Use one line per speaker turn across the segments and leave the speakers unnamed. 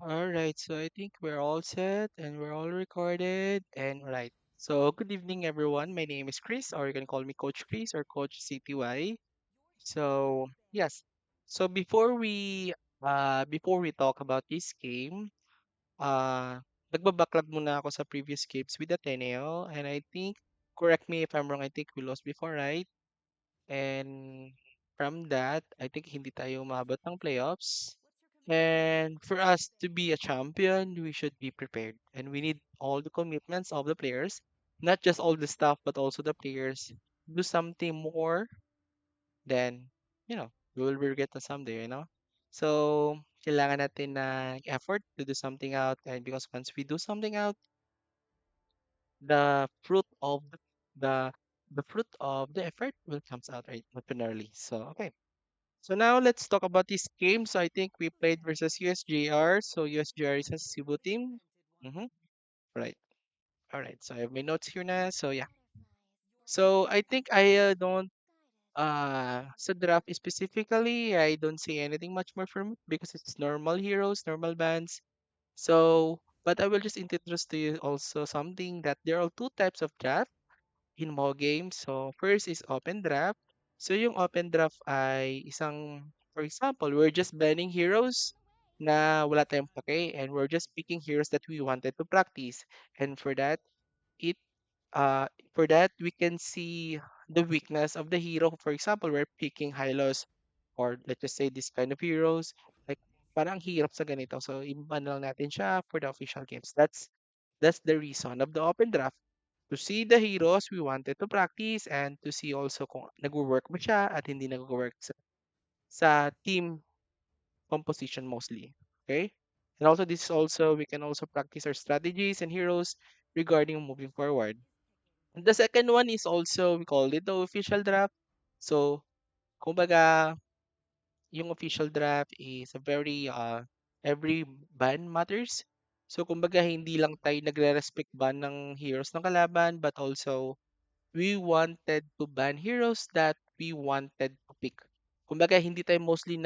All right, so I think we're all set and we're all recorded. And right. So good evening, everyone. My name is Chris, or you can call me Coach Chris or Coach CTY. So yes. So before we talk about this game, uh nagbabacklog muna ako sa previous games with Ateneo, and I think, correct me if I'm wrong, I think we lost before, right? And from that, I think hindi tayo umabot ng playoffs. And for us to be a champion, we should be prepared. And we need all the commitments of the players, not just all the staff, but also the players. Do something more than, we will regret na someday. So, kailangan natin na effort to do something out. And because once we do something out, the fruit of the the fruit of the effort will comes out right automatically. So, okay. So now let's talk about this game. So I think we played versus USJR. So USJR is a Cebu team. Mm-hmm. Right. All right. So I have my notes here now. So yeah. So I think I don't so draft specifically. I don't say anything much more from it because it's normal heroes, normal bands. So but I will just introduce to you also something that there are two types of draft in Mo games. So, first is open draft. So, yung open draft ay isang, for example, we're just banning heroes na wala tayong pake and we're just picking heroes that we wanted to practice. And it for that we can see the weakness of the hero. For example, we're picking Hylos or let's just say this kind of heroes like parang hirap sa ganito. So, iban lang natin siya for the official games. That's the reason of the open draft to see the heroes we wanted to practice and to see also kung nagwo-work ba siya at hindi nagwo-work sa team composition mostly. Okay? And also this is also we can also practice our strategies and heroes regarding moving forward. And the second one is also we call it the official draft. So, kumbaga, yung official draft is a very every ban matters. So, kumbaga, hindi lang tayo nagre-respect ban ng heroes ng kalaban but also we wanted to ban heroes that we wanted to pick. Kumbaga, hindi tayo mostly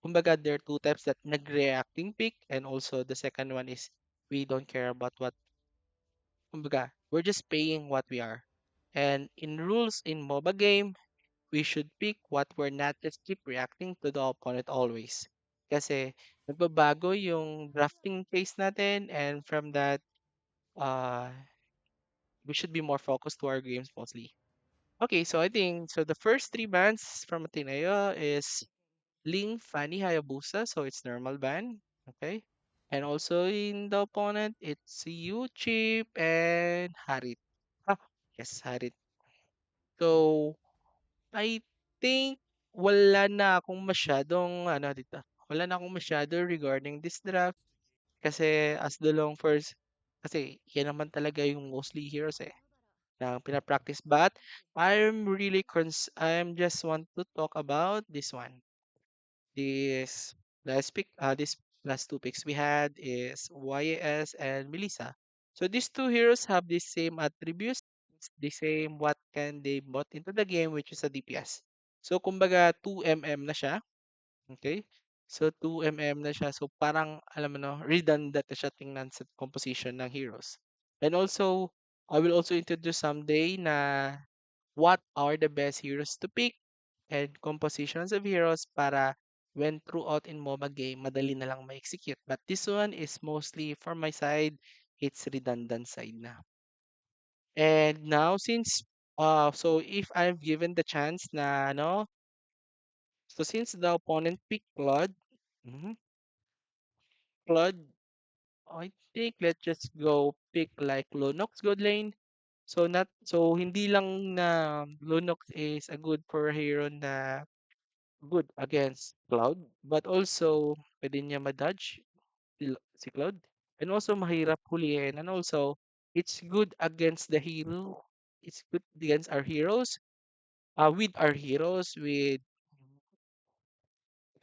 kumbaga, there are two types that nag-reacting pick and also the second one is we don't care about kumbaga, we're just paying what we are. And in rules in MOBA game, we should pick what we're not just keep reacting to the opponent always. Kasi nagbabago yung drafting phase natin and from that, uh, we should be more focused to our games mostly. Okay, so I think so the first three bands from Ateneo is Ling, Fanny, Hayabusa, so it's normal band. Okay. And also in the opponent, it's you, Chip, and Harit. Ah, yes, Harit. So, I think wala na akong masyadong ano dito. Wala na akong masyado regarding this draft kasi as the long first kasi yan naman talaga yung mostly heroes na pinapractice. But I'm just want to talk about this one. This this last two picks we had is YAS and Melissa. So these two heroes have the same attributes, the same what can they bot into the game, which is a DPS. So kumbaga 2 na siya. Okay? So 2 na siya. So parang alam mo no, redundant na siya tingnan sa composition ng heroes. And also, I will also introduce someday na what are the best heroes to pick and compositions of heroes para when throughout in MOBA game, madali na lang ma-execute. But this one is mostly for my side, it's redundant side na. And now since so if I've given the chance na no, so since the opponent picked mhm, Claude, I think let's just go pick like Lunox good lane. So hindi lang na Lunox is a good for hero na good against Cloud, but also pwede niya ma-dodge si Cloud. And also mahirap hulihin. And also, it's good against the hero. It's good against our heroes. With our heroes, with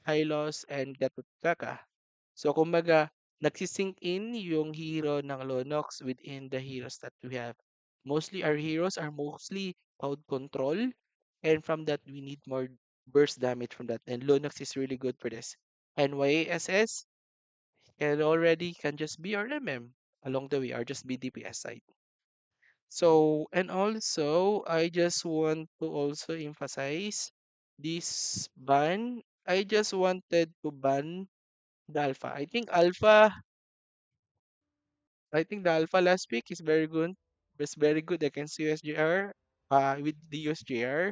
Hylos and Gatutaka. So, kumbaga, nagsisync in yung hero ng Lonox within the heroes that we have. Mostly, our heroes are mostly cloud control. And from that, we need more burst damage from that. And Lonox is really good for this. And YASS, can already can just be our MM along the way or just be DPS side. So, and also, I just want to also emphasize this ban. I just wanted to ban the alpha. I think the alpha last week is very good. Was very good against USGR. With the USGR.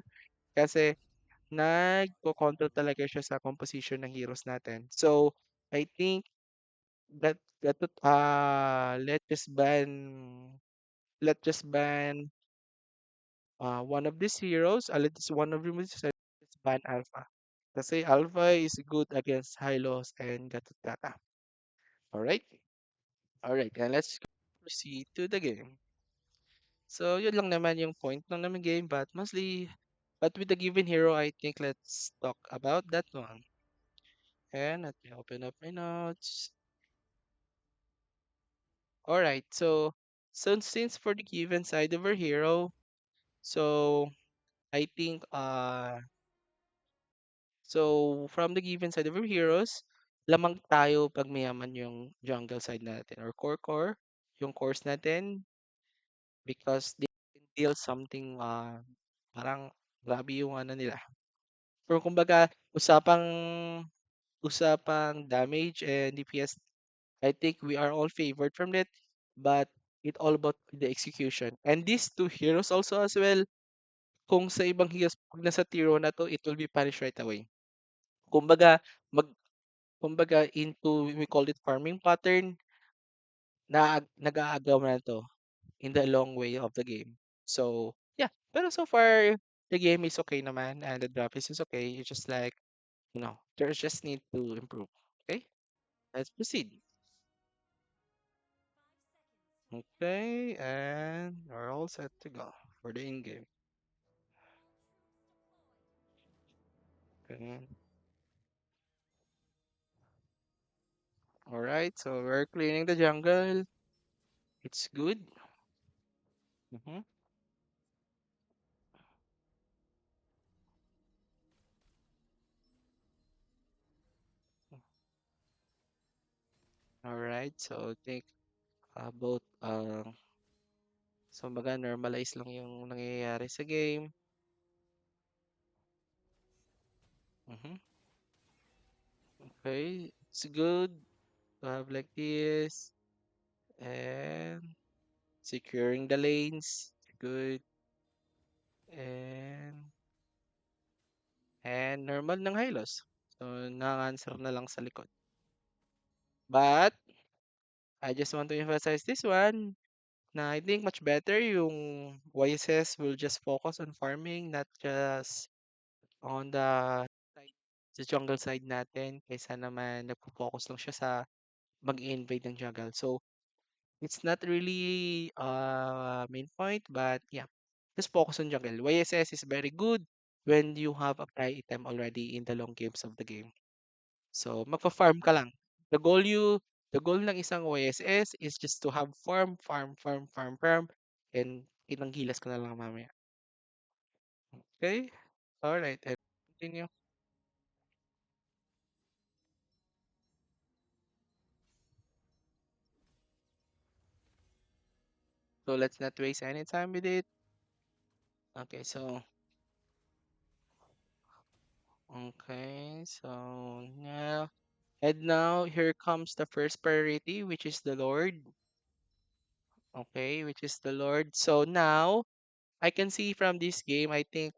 Kasi nagko-control talaga siya sa composition ng heroes natin. So, I think let's just ban one of these heroes. Let's one of them is let's ban Alpha. Kasi Alpha is good against Hylos and Gatutaka. Alright? Alright, and let's proceed to the game. So, yun lang naman yung point ng naman game, but with the given hero, I think let's talk about that one. And let me open up my notes. Alright, so since for the given side of our hero, so I think so from the given side of our heroes, lamang tayo pag mayaman yung jungle side natin or core yung cores natin because they can deal something parang grabe yung ano nila. Pero kumbaga usapang damage and DPS, I think we are all favored from it, but it all about the execution. And these two heroes also as well, kung sa ibang heroes, pag nasa tier 1 na to, it will be punished right away. Kumbaga, mag, kumbaga into, we call it farming pattern, na nag-aagaw na to in the long way of the game. So, yeah. Pero so far, the game is okay naman and the graphics is okay. It's just like, there's just need to improve. Okay? Let's proceed. Okay, and we're all set to go for the in-game. Okay. All right, so we're cleaning the jungle. It's good. Mm-hmm. All right, so I think both so baga normalize lang yung nangyayari sa game. Mm-hmm. Okay, it's good to have like this and securing the lanes. Good. And normal ng Hylos. So nang-answer na lang sa likod. But I just want to emphasize this one na I think much better yung YSS will just focus on farming, not just on side, sa jungle side natin, kaysa naman nagpo-focus lang siya sa mag-invade ng jungle. So, it's not really main point, but yeah, just focus on jungle. YSS is very good when you have a high item already in the long games of the game. So, magfa-farm ka lang. The goal you the goal ng isang OSS is just to have farm, and inanggilas ko na lang mamaya. Okay? Alright, and continue. So, let's not waste any time with it. Okay, so now here comes the first priority, which is the Lord. Okay, which is the Lord. So now I can see from this game, I think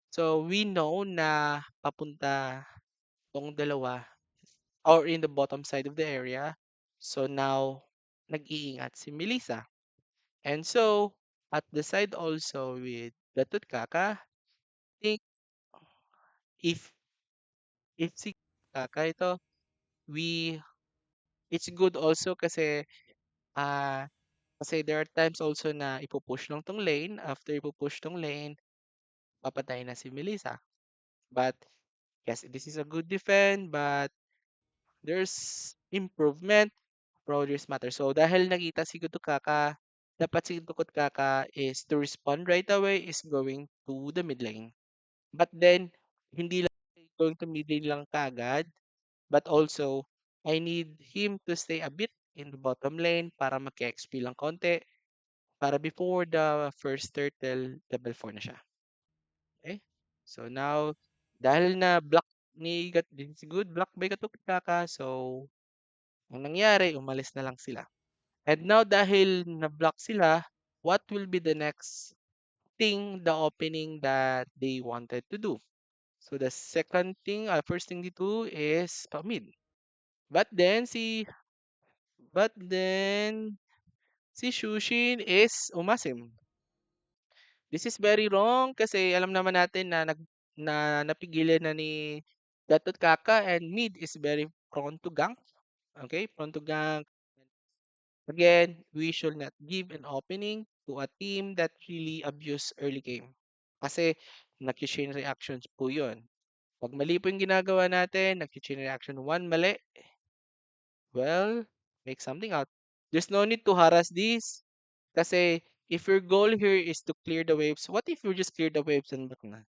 so we know na papunta tong dalawa or in the bottom side of the area. So now nag-iingat si Melissa. And so at the side also with Datud Kaka, I think if si Kaka ito, we it's good also ah kasi there are times also na ipupush lang tong lane. After ipupush tong lane, papatay na si Melissa. But yes, this is a good defend, but there's improvement. Progress matter. So dahil nakita si Kutukaka, dapat si Kutukaka is to respond right away is going to the mid lane. But then, hindi lang going to mid lane lang kagad, but also I need him to stay a bit in the bottom lane para mag-XP lang konti para before the first turtle, level 4 na siya. Okay? So now, dahil na block ni good, block by Katukaka, so ang nangyari, umalis na lang sila. And now, dahil na-block sila, what will be the next thing, the opening that they wanted to do? So the second thing, first thing they do is mid. But then but then si Shushin is umasim. This is very wrong kasi alam naman natin na napigilan na ni Datot Kaka and mid is very prone to gank. Okay, prone to gank. Again, we should not give an opening to a team that really abuse early game. Kasi nag-chain reactions po yun. Pag mali po yung ginagawa natin, nag-chain reaction 1 mali, well, make something out. There's no need to harass this. Kasi if your goal here is to clear the waves, what if you just clear the waves and back na?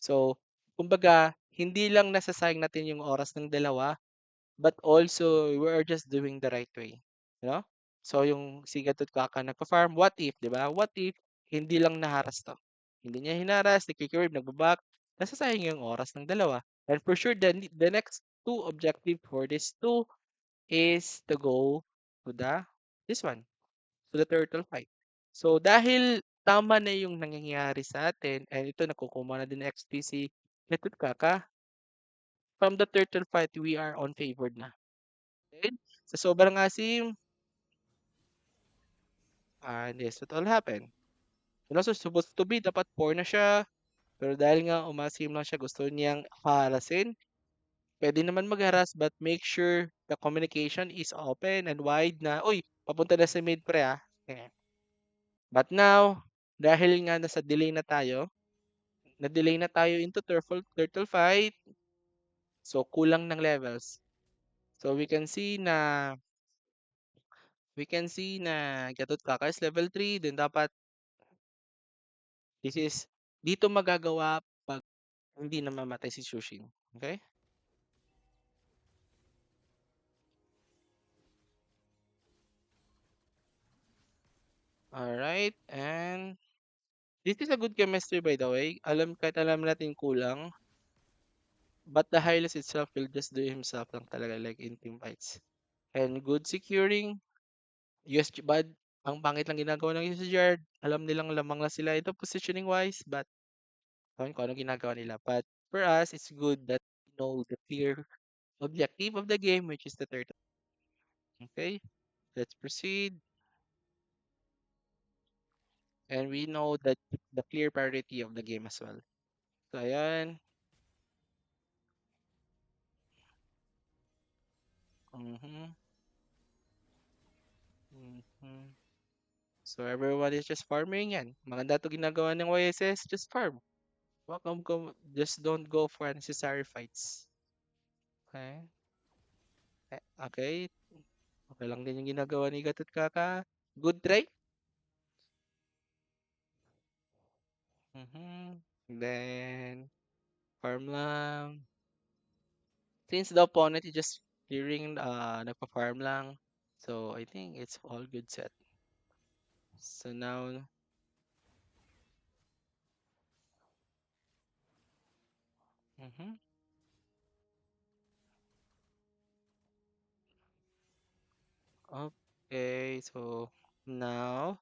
So, kumbaga, hindi lang nasasayang natin yung oras ng dalawa, but also we are just doing the right way. You know? So, yung Sigat at Kaka nagpa-farm, what if, di ba? What if hindi lang naharas to? Hindi niya hinaras, nagkikirib, nagbaback, nasasayang yung oras ng dalawa. And for sure, the next two objective for this two is to go to this one, to the turtle fight. So, dahil tama na yung nangyayari sa atin, and ito nakukuha na din ng XPC, Netut Kaka, from the turtle fight, we are on favored na. Okay? Sa sobrang asim, and yes, what will happen? And also, supposed to be, dapat 4 na siya, pero dahil nga umasim lang siya, gusto niyang harasin, pwede naman mag-harass, but make sure the communication is open and wide na, uy, papunta na sa mid pre ah. Ganyan. But now, dahil nga nasa delay na tayo, na-delay na tayo into turtle fight, so kulang ng levels. So we can see na Gatot Kaka is level 3, then dapat this is dito magagawa pag hindi na mamatay si Shushin. Okay? Alright, and this is a good chemistry by the way. Kahit alam natin kulang, but the Hylas itself will just do himself lang talaga like in team fights. And good securing, USG bad, ang pangit lang ginagawa ng USG Guard. Alam nilang lamang na sila ito positioning wise, but ewan ko ano ginagawa nila. But for us, it's good that we know the clear objective of the game, which is the turtle. Okay, let's proceed. And we know that the clear priority of the game as well. So, ayan. Mhm, mhm. So, everyone is just farming yan. Maganda to ginagawa ng YSS, just farm. Welcome, just don't go for unnecessary fights. Okay? Okay, okay lang din yung ginagawa ni Gatot Kaka. Good try. Mhm. Then, farm lang. Since the opponent is just clearing, nagpa-farm lang. So, I think it's all good set. So now, mhm. Okay, so now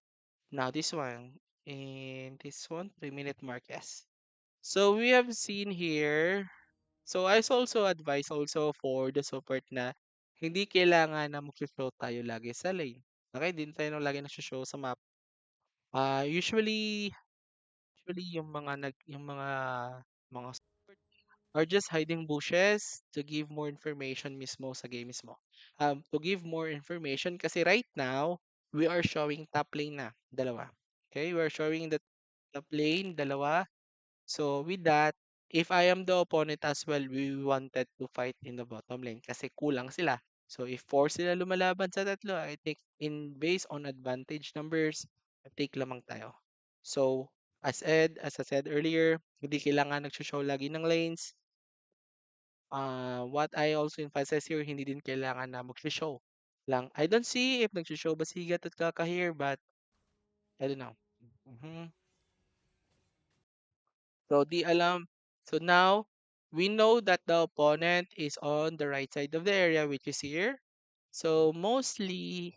this one. In this one, 3-minute mark, yes. So we have seen here. So I also advise also for the support na hindi kailangan na mag-show tayo lagi sa lane. Okay, din tayo lagi nag-show sa map. Usually yung mga support are just hiding bushes to give more information mismo sa game mismo. To give more information kasi right now we are showing top lane na dalawa. Okay, we are showing the top lane dalawa. So with that, if I am the opponent as well, we wanted to fight in the bottom lane kasi kulang sila. So if four sila lumalaban sa tatlo, I think in based on advantage numbers, take lamang tayo. So as I said earlier, hindi kailangan nag-show lagi ng lanes. What I also emphasize here, hindi din kailangan na mag-show lang. I don't see if nag-show ba si Higat at Kaka here, but I don't know. Mhm. So di alam. So now we know that the opponent is on the right side of the area, which is here. So mostly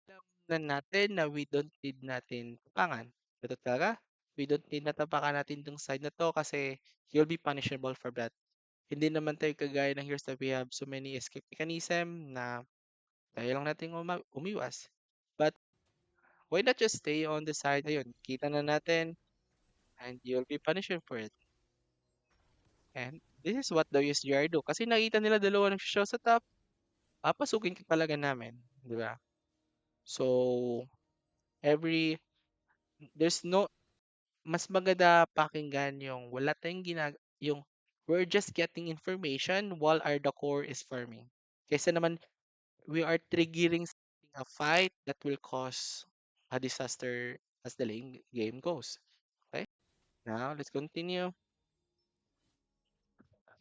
alam na natin na we don't need natin tapangan. Betul talaga? We don't need na tapakan natin tong side na to kasi you'll be punishable for that. Hindi naman tayo kagaya ng here's that we have so many escape mechanism na tayo lang natin umiwas. But why not just stay on the side? Ayun, kita na natin and you'll be punished for it. And this is what the USGR do. Kasi nakita nila dalawa show sa top, papasukin ka talaga namin. Di ba? So, every, there's no, mas maganda pakinggan yung wala tayong yung we're just getting information while our the core is forming. Kaysa naman, we are triggering a fight that will cause a disaster as the game goes. Okay? Now, let's continue.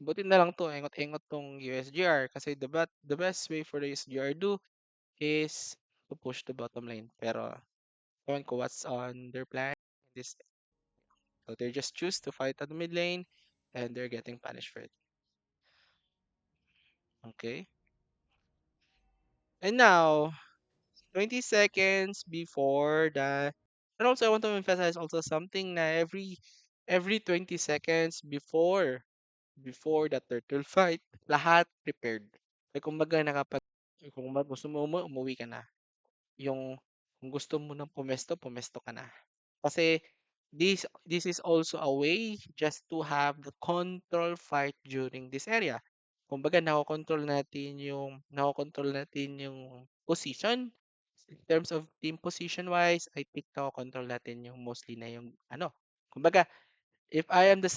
Buti na lang to, engot-engot tong USGR kasi the best way for the USGR do is to push the bottom lane. Pero, ewan ko what's on their plan. This, so they just choose to fight at the mid lane and they're getting punished for it. Okay? And now, 20 seconds before the, and also I want to emphasize also something na every 20 seconds before the turtle fight, lahat prepared. Like kumbaga kung gusto mo umuwi ka na. Yung kung gusto mo nang pumesto ka na. Kasi this is also a way just to have the control fight during this area. Kumbaga nakokontrol natin yung position. In terms of team position wise, I think nakokontrol natin yung mostly na yung ano. Kumbaga, if I am the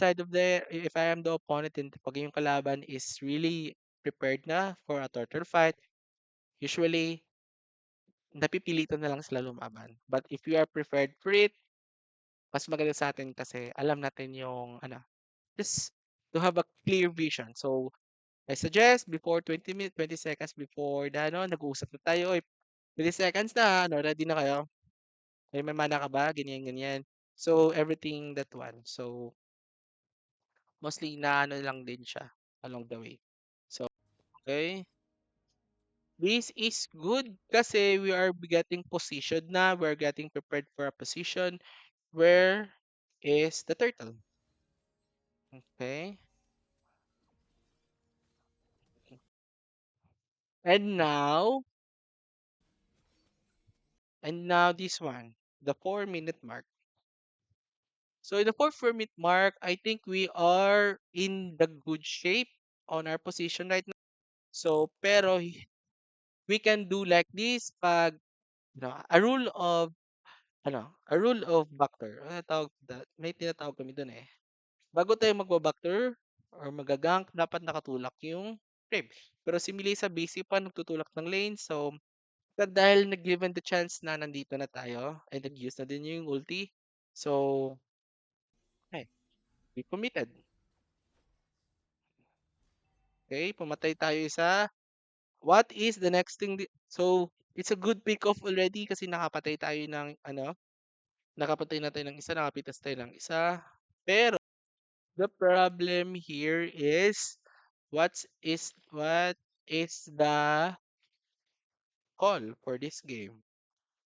opponent and pag yung kalaban is really prepared na for a turtle fight, usually napipilitan na lang sila lumaban. But if you are prepared for it, mas maganda sa atin kasi alam natin yung just to have a clear vision. So, I suggest before 20 minutes, 20 seconds before nag-uusap na tayo, 20 seconds na, ready na kayo? May mana ka ba? Ganyan, ganyan. So, everything that one. So, mostly na lang din siya along the way. So, okay. This is good kasi we are getting positioned na. We're getting prepared for a position. Where is the turtle? Okay. And now, this one, the 4-minute mark. So in the 4-minute mark, I think we are in the good shape on our position right now. So, pero we can do like this pag a rule of a rule of Backer. Ano tawag may tinatawag kami doon eh. Bago tayo magba-Backer or magagank, dapat nakatulak yung crib. Pero si Melissa busy pa nagtutulak ng lane. So, dahil nag-given the chance na nandito na tayo ay nag-use na din yung ulti. So, okay, we committed. Okay, pumatay tayo isa. What is the next thing? So, it's a good pick off already kasi nakapatay tayo ng nakapatay na tayo ng isa, nakapitas tayo ng isa. Pero, the problem here is what is the call for this game?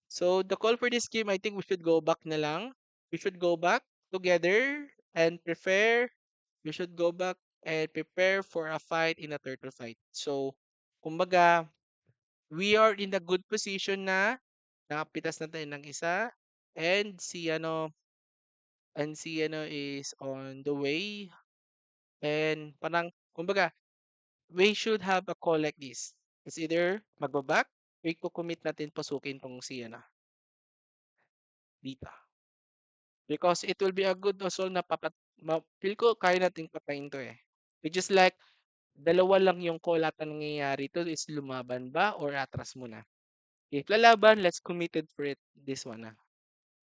So, the call for this game, I think we should go back na lang. We should go back together and we should go back and prepare for a fight in a turtle fight. So, kumbaga, we are in a good position na nakapitas na tayo ng isa and si is on the way and parang kumbaga we should have a call like this. It's either magbaback or i-commit natin pasukin tong si dito. Because it will be a good also na feel ko kaya nating patayin to eh. Which is like dalawa lang yung call ata nangyayari to is lumaban ba or atras muna. If lalaban, let's committed for it this one na.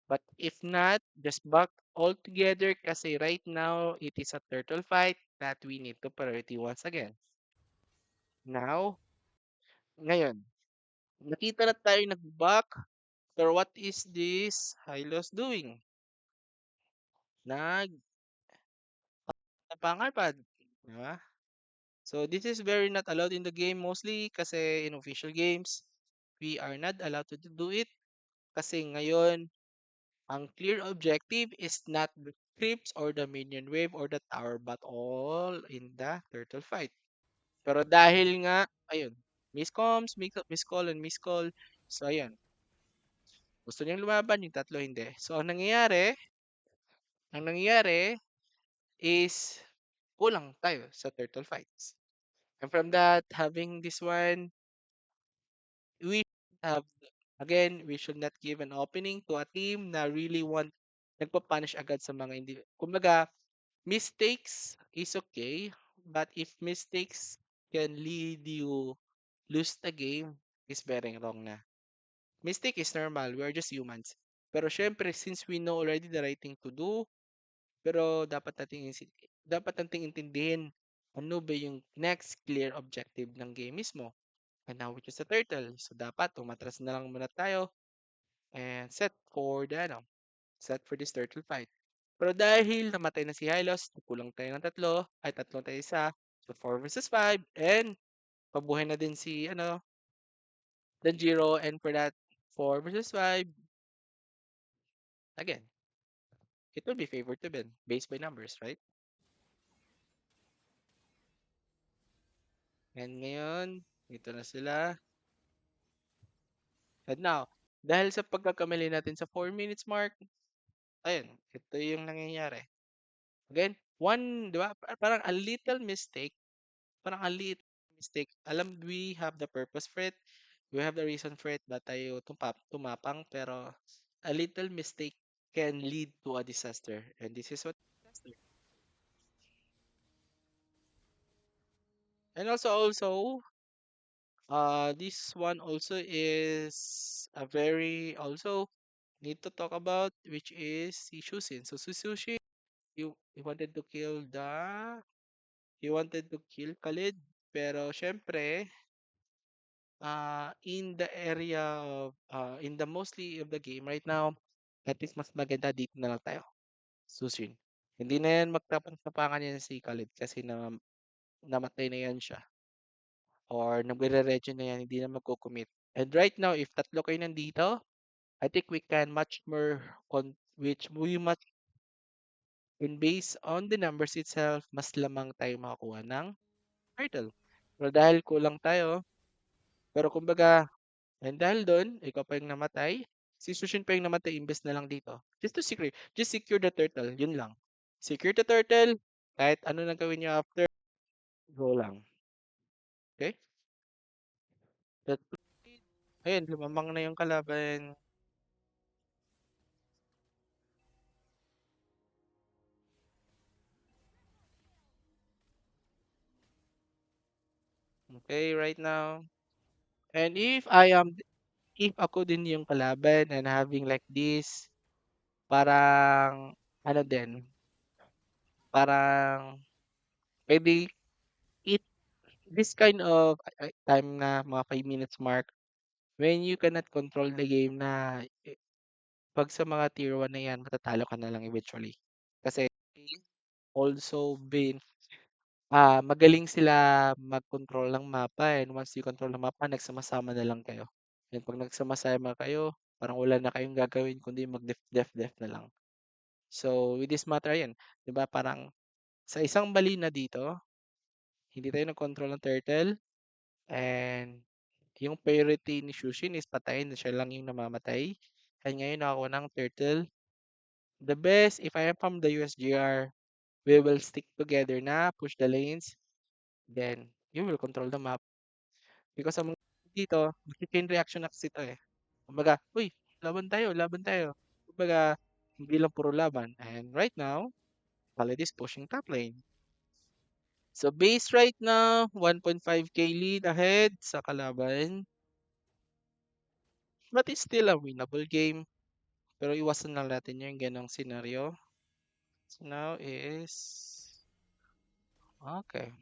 But if not, just back all together kasi right now it is a turtle fight. that we need to priority once again. Now, ngayon, nakita na tayo nag-back, pero what is this Hylos doing? Nag napangharpad, di ba? So this is very not allowed in the game mostly kasi in official games, we are not allowed to do it kasi ngayon, ang clear objective is not the creeps or the minion wave or the tower but all in the turtle fight. Pero dahil nga, ayun, miscoms, miscall, and miscall. So, ayun. Gusto niyang lumaban, yung tatlo hindi. So, ang nangyayari is kulang tayo sa turtle fights. And from that, having this one, we should have, again, we should not give an opening to a team na really nagpa-punish agad sa mga hindi. Kumbaga, mistakes is okay, but if mistakes can lead you lose the game, is very wrong na. Mistake is normal, we are just humans. Pero syempre, since we know already the right thing to do, pero dapat nating intindihin ano ba yung next clear objective ng game mismo. And now, which is the turtle. So, dapat umatras na lang muna tayo and set for this turtle fight. Pero dahil namatay na si Hylos, kulang tayo ng tatlo tayo isa. So, 4 versus 5, and pabuhay na din si, Danjiro, and for that, 4 versus 5, again, it will be favored to win based by numbers, right? And ngayon, ito na sila. And now, dahil sa pagkakamali natin sa 4 minutes mark, ayun, ito yung nangyayari. Again, di ba? Parang a little mistake, parang a little mistake. Alam, we have the purpose for it, we have the reason for it, ba tayo tumapang, pero a little mistake can lead to a disaster. And this is what disaster. And also, this one also is a very also need to talk about, which is si Shusin. So si Shusin, he wanted to kill Khalid, pero syempre, in the area of, in the mostly of the game right now, at least mas maganda dito na lang tayo. Shusin. Hindi na yan magtapang-tapangan yan si Khalid kasi namatay na yan siya. Or nagre-regen na yan, hindi na magko-commit. And right now, if tatlo kayo nandito, I think we can much more which we much in based on the numbers itself, mas lamang tayo makakuha ng title. Pero dahil kulang tayo, pero kumbaga, and dahil doon, ikaw pa yung namatay, si Sushin pa yung namatay, imbes na lang dito. Just secure the turtle, yun lang. Secure the turtle, kahit ano nang gawin nyo after, go lang. Okay? That, ayun, lumamang na yung kalaban. Okay, right now. And if ako din yung kalaban and having like this, parang, ano din, parang, maybe, it, this kind of time na mga 5 minutes mark, when you cannot control the game na, pag sa mga tier 1 na yan, matatalo ka na lang eventually. Kasi, also been, magaling sila mag-control ng mapa, and once you control ng mapa, nagsama-sama na lang kayo. And pag nagsama-sama kayo, parang wala na kayong gagawin kundi mag-def-def na lang. So, with this matter, yan. 'Di ba parang sa isang bali na dito, hindi tayo nag-control ng turtle, and yung priority ni Shushin is patayin na siya lang yung namamatay. And ngayon nakakuha ng turtle. The best, if I am from the USGR, we will stick together na, push the lanes, then you will control the map. Because ang mga dito, chain reaction na kasi ito eh. Kumbaga, uy, laban tayo, laban tayo. Kumbaga, hindi lang puro laban. And right now, Khalid is pushing top lane. So base right now, 1.5k lead ahead sa kalaban. But it's still a winnable game. Pero iwasan lang natin yung ganong scenario. So now is Okay.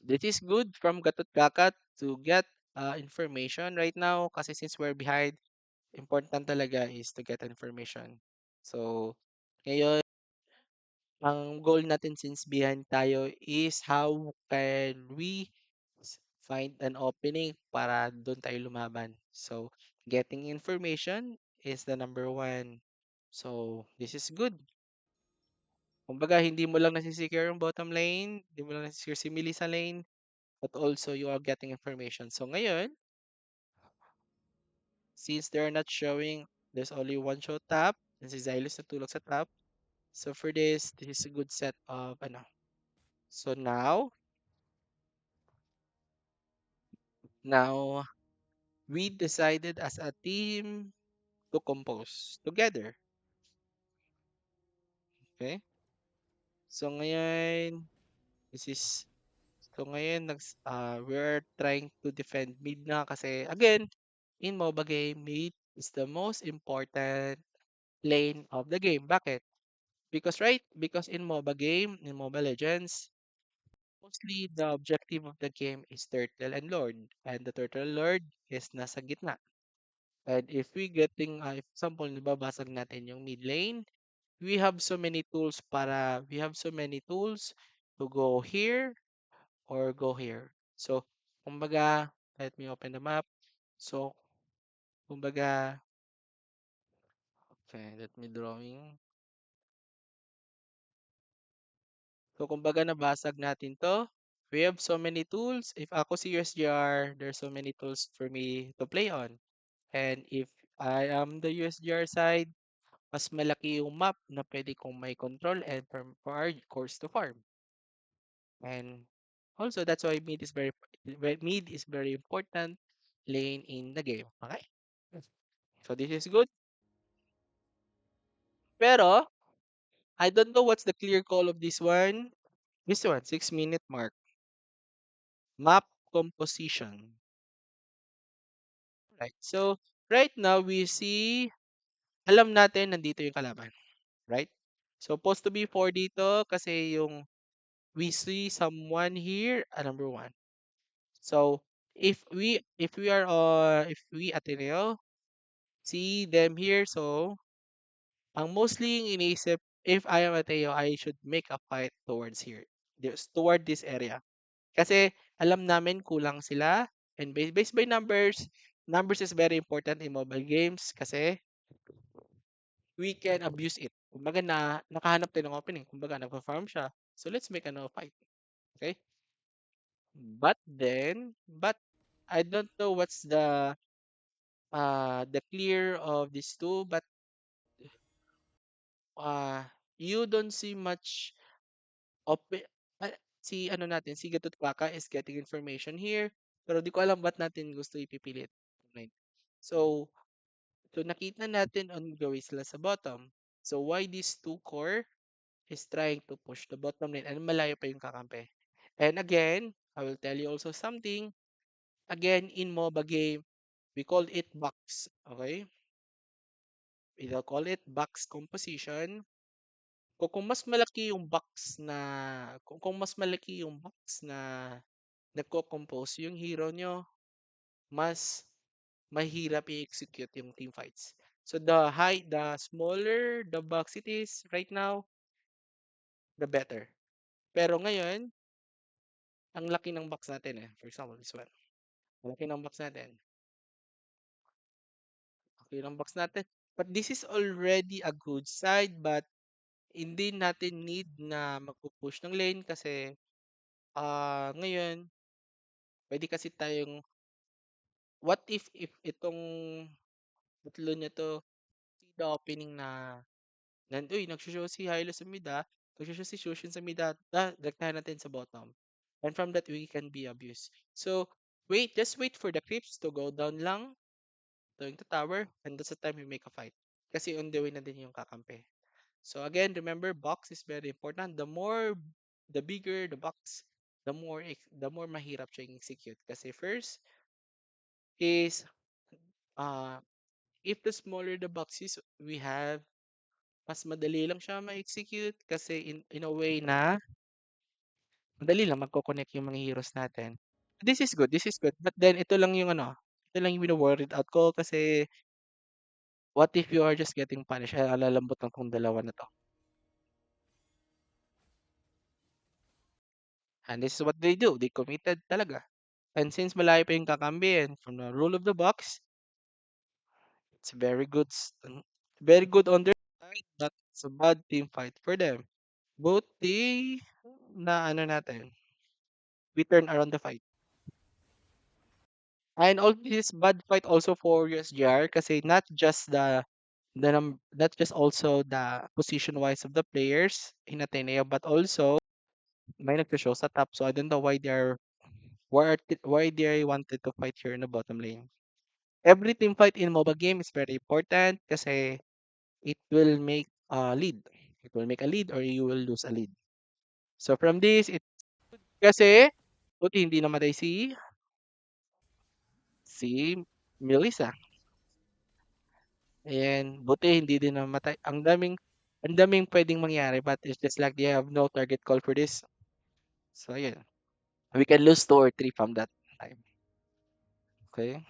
This is good from Gatot Kakat to get information right now kasi since we're behind, important talaga is to get information. So, ngayon, ang goal natin since behind tayo is how can we find an opening para doon tayo lumaban. So, getting information is the number one. So, this is good. Kumbaga, hindi mo lang nasisecure yung bottom lane, hindi mo lang nasisecure si Millie sa lane, but also you are getting information. So, ngayon, since they're not showing, there's only one show top, and si Xylus natulog sa top. So, for this is a good set of, ano. So, now, we decided as a team to compose together. Okay? So ngayon, this is so ngayon we're trying to defend mid na kasi again, in MOBA game, mid is the most important lane of the game. Bakit? Because in MOBA game, in Mobile Legends, mostly the objective of the game is Turtle and Lord. And the Turtle Lord is nasa gitna. And if we getting, if example, nababasag natin yung mid lane, we have so many tools to go here or go here. So, kumbaga, let me open the map. So, kumbaga, okay, let me drawing. So, kumbaga, nabasag natin to. We have so many tools. If ako si USGR, there's so many tools for me to play on. And if I am the USGR side, mas malaki yung map na pwede kong may control and for our course to farm. And also, that's why mid is very important lane in the game. Okay? So this is good. Pero, I don't know what's the clear call of this one. This one, 6 minute mark. Map composition. Right. So, right now, we see, alam natin, nandito yung kalaban. Right? So, supposed to be 4 dito kasi yung we see someone here, number 1. So, if we Ateneo, see them here, so ang mostly yung iniisip, if I am Mateo, I should make a fight towards here. Toward this area. Kasi alam namin kulang sila and based by numbers, numbers is very important in mobile games kasi we can abuse it. Kumbaga nakahanap tayo ng opening. Kumbaga nagpa-farm siya. So let's make another fight. Okay? But I don't know what's the clear of these two, but uh you don't see much Ope si ano natin, si Gatot Baka is getting information here, pero di ko alam ba't natin gusto ipipilit. Right. So, nakita natin ongoing sila sa bottom. So, why these two core is trying to push the bottom lane and malayo pa yung kakampi. And again, I will tell you also something. Again, in MOBA game, we call it box. Okay? We will call it box composition. Kung mas malaki yung box na kung mas malaki yung box na nagko-compose yung hero nyo, mas mahirap i-execute yung team fights. So the smaller the box it is right now, the better. Pero ngayon, ang laki ng box natin eh. For example, this one. Ang laki ng box natin. Laki ng box natin. But this is already a good side, but hindi natin need na magpo-push ng lane kasi ngayon, pwede kasi tayong what if itong tatlo niya to see the opening na uy, nagsushow si Hylo sa mid nagsushow si Shushin sa mid dagdagan natin sa bottom. And from that, we can be abused. So, just wait for the creeps to go down lang, going to tower, and that's the time we make a fight. Kasi on the way na din yung kakampi. So again, remember, box is very important. The bigger the box, the more mahirap siya execute. Kasi first is, uh, if the smaller the box is, we have mas madali lang siya ma-execute kasi in a way na madali lang magko-connect yung mga heroes natin. This is good, this is good. But then ito lang yung ano, ito lang yung wino-worried out ko kasi what if you are just getting punished? Ay, alalambot ng tong dalawa na to. And this is what they do. They committed talaga. And since malayo pa yung kakambi and from the rule of the box, it's very good. Very good on their side, but it's a bad team fight for them. Both the na ano natin, we turn around the fight. And all this bad fight also for USGR kasi not just not just also the position wise of the players in Ateneo but also may nagko-show sa top, so I don't know why they wanted to fight here in the bottom lane. Every team fight in MOBA game is very important kasi it will make a lead. It will make a lead or you will lose a lead. So from this, kasi buti hindi namatay si Melissa. And buti hindi din namatay. Ang daming pwedeng mangyari but it's just like they have no target call for this. So yeah, we can lose 2 or 3 from that time. Okay.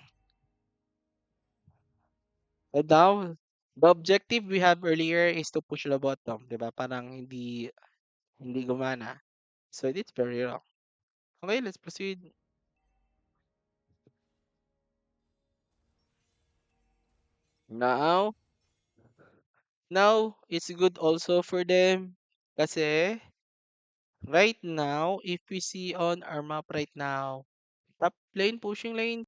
And now, the objective we have earlier is to push the bottom, 'di ba? Parang hindi gumana. So it's very wrong. Okay, let's proceed. Now, now it's good also for them kasi right now, if we see on our map right now, top lane, pushing lane,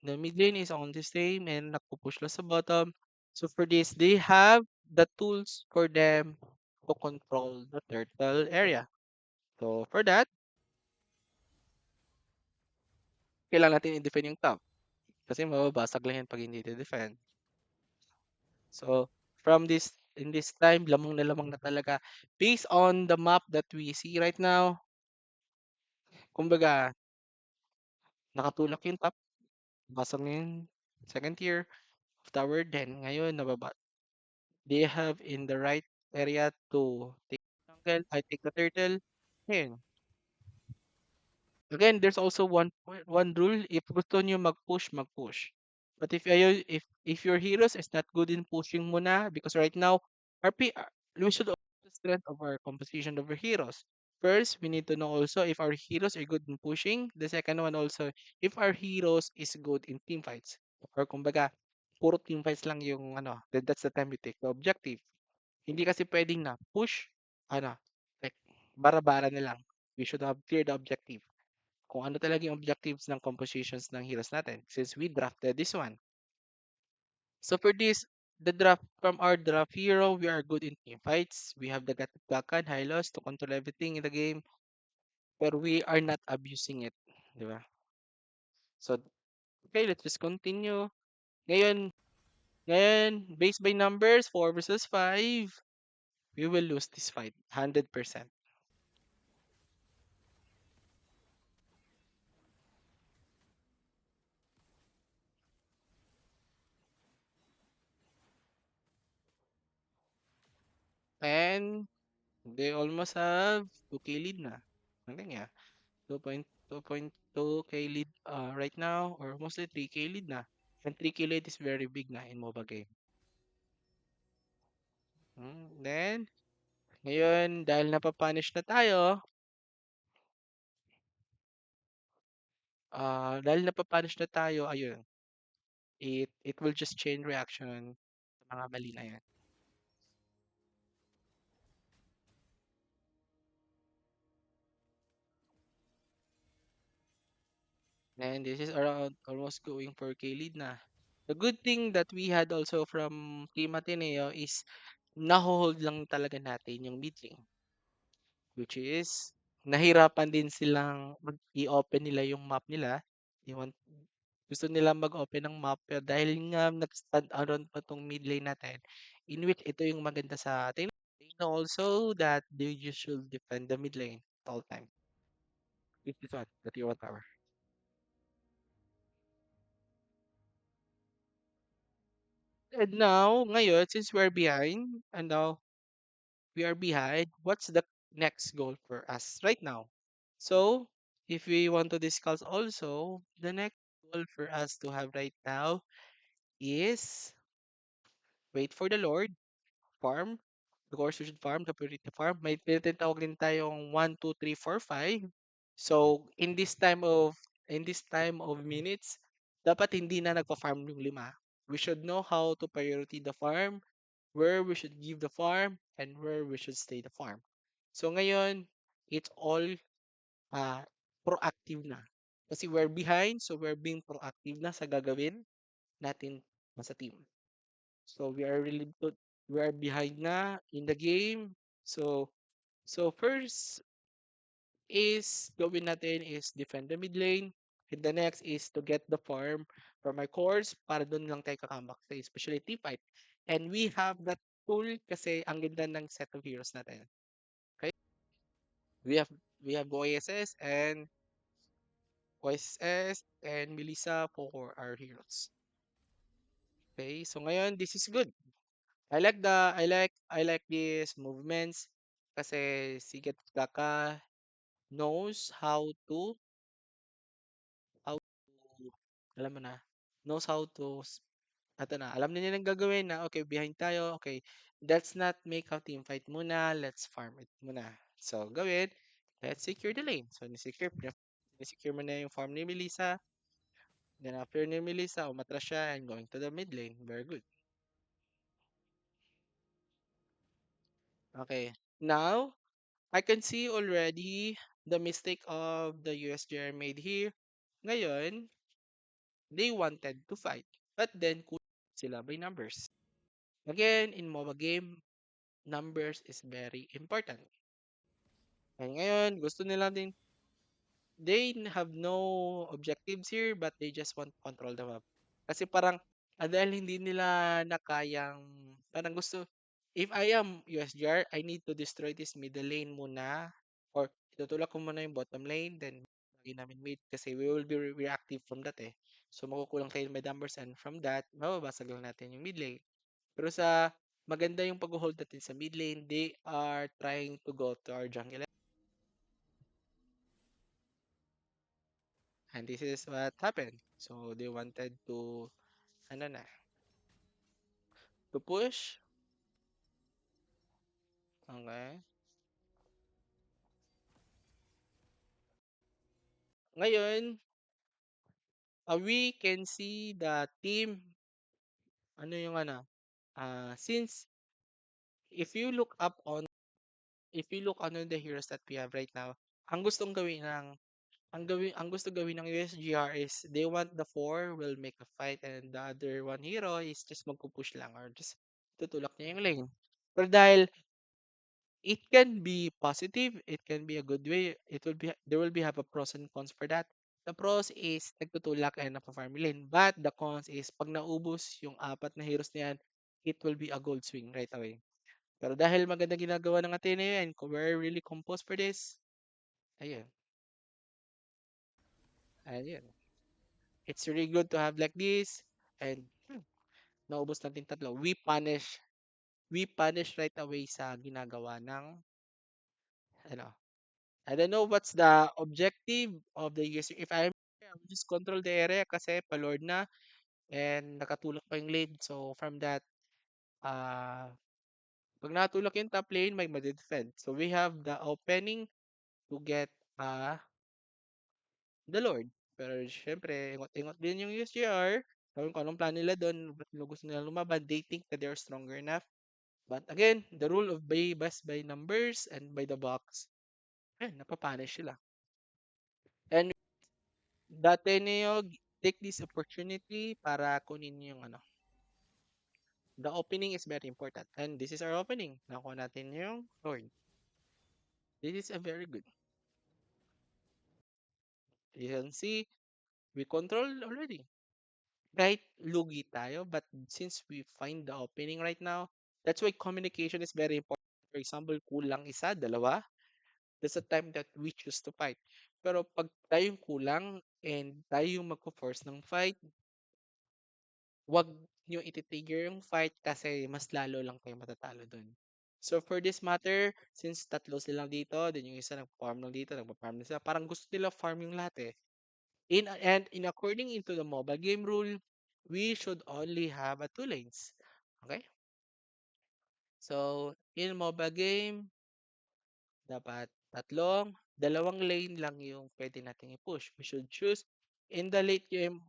the mid lane is on the same and nagpo-push lang sa bottom. So for this, they have the tools for them to control the turtle area. So for that, kailangan natin i-defend yung top. Kasi mababasag lang yan pag hindi i-defend. So from this, in this time, lamang na talaga. Based on the map that we see right now, kumbaga, nakatulak yung top, basag na yung second tier of tower, then ngayon, they have in the right area to take the jungle, I take the turtle. Ayun. Again, there's also one rule. If gusto niyo mag-push, mag-push. But if your heroes is not good in pushing muna, because right now, we should also the strength of our composition of our heroes. First, we need to know also if our heroes are good in pushing. The second one also, if our heroes is good in team fights. Or kumbaga, puro team fights lang yung ano, then that's the time we take the objective. Hindi kasi pwedeng na push, ano, like, bara-bara na lang. We should have clear the objective kung ano talaga yung objectives ng compositions ng heroes natin since we drafted this one. So for this, from our draft hero, we are good in team fights. We have the Gatgakan, Hylos to control everything in the game, but we are not abusing it. Di ba? So, okay, let's just continue. Ngayon, based by numbers, 4 versus 5, we will lose this fight, 100%. And they almost have 2K lead na. Hanggang yeah. 2.2K lead right now or mostly 3K lead na. And 3K lead is very big na in MOBA game. Then, ngayon, dahil napapunish na tayo, ayun, it will just chain reaction sa mga mali na yan. And this is around almost going for K lead na. The good thing that we had also from Team Ateneo is naho-hold lang talaga natin yung mid lane. Which is, nahirapan din silang i-open nila yung map nila. Gusto nila mag-open ng map pero dahil nga nag-stand around pa tong mid lane natin, in which ito yung maganda sa atin. They know also that they just should defend the mid lane at all time. Which is what? The tier 1 tower. And now, ngayon, since we're behind, and now, we are behind, what's the next goal for us right now? So, if we want to discuss also, the next goal for us to have right now is wait for the Lord, farm, the course we should farm, the priority farm. May tinatawag din tayong 1, 2, 3, 4, 5. So, in this time of minutes, dapat hindi na nagpa-farm yung lima. We should know how to priority the farm, where we should give the farm, and where we should stay the farm. So ngayon, it's all ah, proactive na. Kasi we're behind, so we're being proactive na sa gagawin natin sa team. So we are behind na in the game. So first is gawin natin is defend the mid lane. And the next is to get the farm from my course para doon lang tayo kakambak sa specialty fight. And we have that tool kasi ang ganda ng set of heroes natin. Okay? We have we have OSS and Melissa for our heroes. Okay? So ngayon this is good. I like these movements kasi si Gaka knows how to alam mo na knows how to ato na alam na niya nang gagawin na okay behind tayo okay let's not make a team fight muna let's farm it muna so gawin let's secure the lane so ni-secure mo na yung farm ni Melissa then after ni Melissa umatras siya and going to the mid lane very good okay now I can see already the mistake of the USJR made here. Ngayon, they wanted to fight. But then, kulang sila by numbers. Again, in MOBA game, numbers is very important. And ngayon, gusto nila din, they have no objectives here, but they just want to control the map. Kasi parang, dahil hindi nila na kayang, parang gusto, if I am USGR, I need to destroy this middle lane muna, or itutulak ko muna yung bottom lane, then lagay namin mid, kasi we will be reactive from that eh. So, makukulang kayo may numbers, and from that, mababasag lang natin yung mid lane. Pero sa maganda yung pag-hold natin sa mid lane, they are trying to go to our jungle. And this is what happened. So they wanted to ano na, to push. Okay. Ngayon, we can see the team ano yung ano, since if you look up on if you look on the heroes that we have right now, ang gustong gawin ng ang gusto gawin ng USGR is they want the four will make a fight and the other one hero is just magpupush lang or just tutulak niya yung lane. Pero dahil it can be positive, it can be a good way. It will be there will be have a pros and cons for that. The pros is nagtutulak and napafarm lane. But the cons is pag naubos yung apat na heroes na yan, it will be a gold swing right away. Pero dahil maganda ginagawa ng Ateneo and we're really composed for this, ayun, ayun. It's really good to have like this and naubos natin tatlo. We punish right away sa ginagawa ng ano, I don't know what's the objective of the user. If I will just control the area kasi palord na and nakatulak pa yung lane. So from that, pag natulak yung top lane, may madedefend. So we have the opening to get the Lord. Pero syempre, ingot-ingot din yung USGR. Gawin ko anong plano nila doon, ba't gusto nila lumaban, they think that they're stronger enough. But again, the rule of best by numbers and by the box, napapanish sila. And dati niyo take this opportunity para kunin yung ano. The opening is very important. And this is our opening. Nakuha natin yung Lord. This is a very good. You can see, we control already. Right, lugi tayo. But since we find the opening right now, that's why communication is very important. For example, kulang isa, dalawa. That's the time that we choose to fight. Pero pag tayong kulang and tayo yung magpo-force ng fight, wag nyo iti-trigger yung fight kasi mas lalo lang kayo matatalo dun. So for this matter, since tatlo silang dito, then yung isa nag-farm lang dito, nagpa-farm lang sila, parang gusto nila farm yung lahat eh. In according into the mobile game rule, we should only have a 2 lanes. Okay? So in mobile game, dapat dalawang lane lang yung pwede nating i-push. We should choose in the late game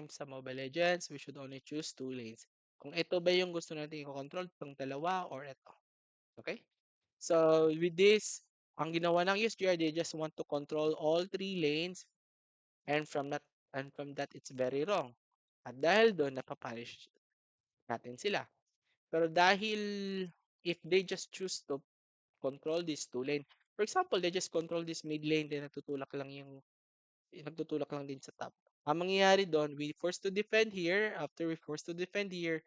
sa Mobile Legends, we should only choose 2 lanes. Kung ito ba yung gusto nating i-control, itong dalawa or ito. Okay? So with this, ang ginawa ng USGR, they just want to control all 3 lanes and from that it's very wrong. At dahil doon, napapunish natin sila. Pero dahil if they just choose to control this 2 lane, for example, they just control this mid lane, then nagtutulak lang din sa top. Ang mangyayari doon, we forced to defend here. After we forced to defend here,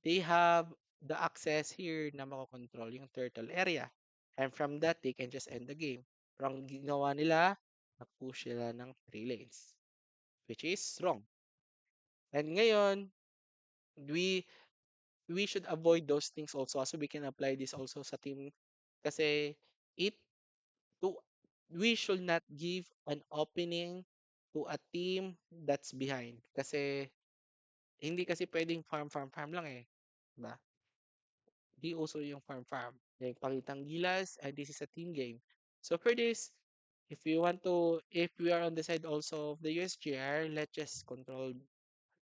they have the access here na makokontrol yung turtle area. And from that, they can just end the game. Pero ang ginawa nila, nag-push sila ng 3 lanes, which is wrong. And ngayon, we we should avoid those things also so we can apply this also sa team kasi it to we should not give an opening to a team that's behind kasi hindi kasi pwedeng farm lang eh, 'di ba? Di uso yung farm. Like pakitang gilas, and this is a team game. So for this, if we are on the side also of the USGR, let's just control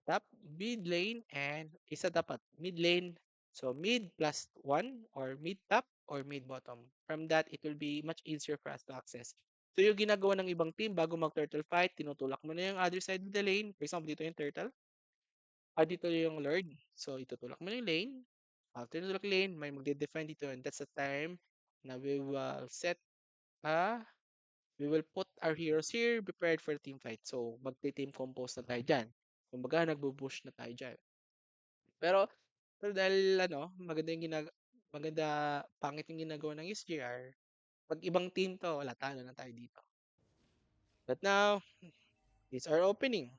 top, mid lane, and isa dapat mid lane. So mid plus one or mid top or mid bottom. From that, it will be much easier for us to access. So yung ginagawa ng ibang team bago mag-turtle fight, tinutulak mo na yung other side of the lane. For example, dito yung turtle. Dito yung lord. So itutulak mo na yung lane. After tinutulak lane, may magde-defend dito. And that's the time na we will put our heroes here prepared for team fight. So magte-team compose na tayo dyan. Kumbaga, nagbo-push na tayo dyan. Pero dahil maganda, pangit yung ginagawa ng SGR, pag ibang team to, wala, talo na tayo dito. But now, it's our opening.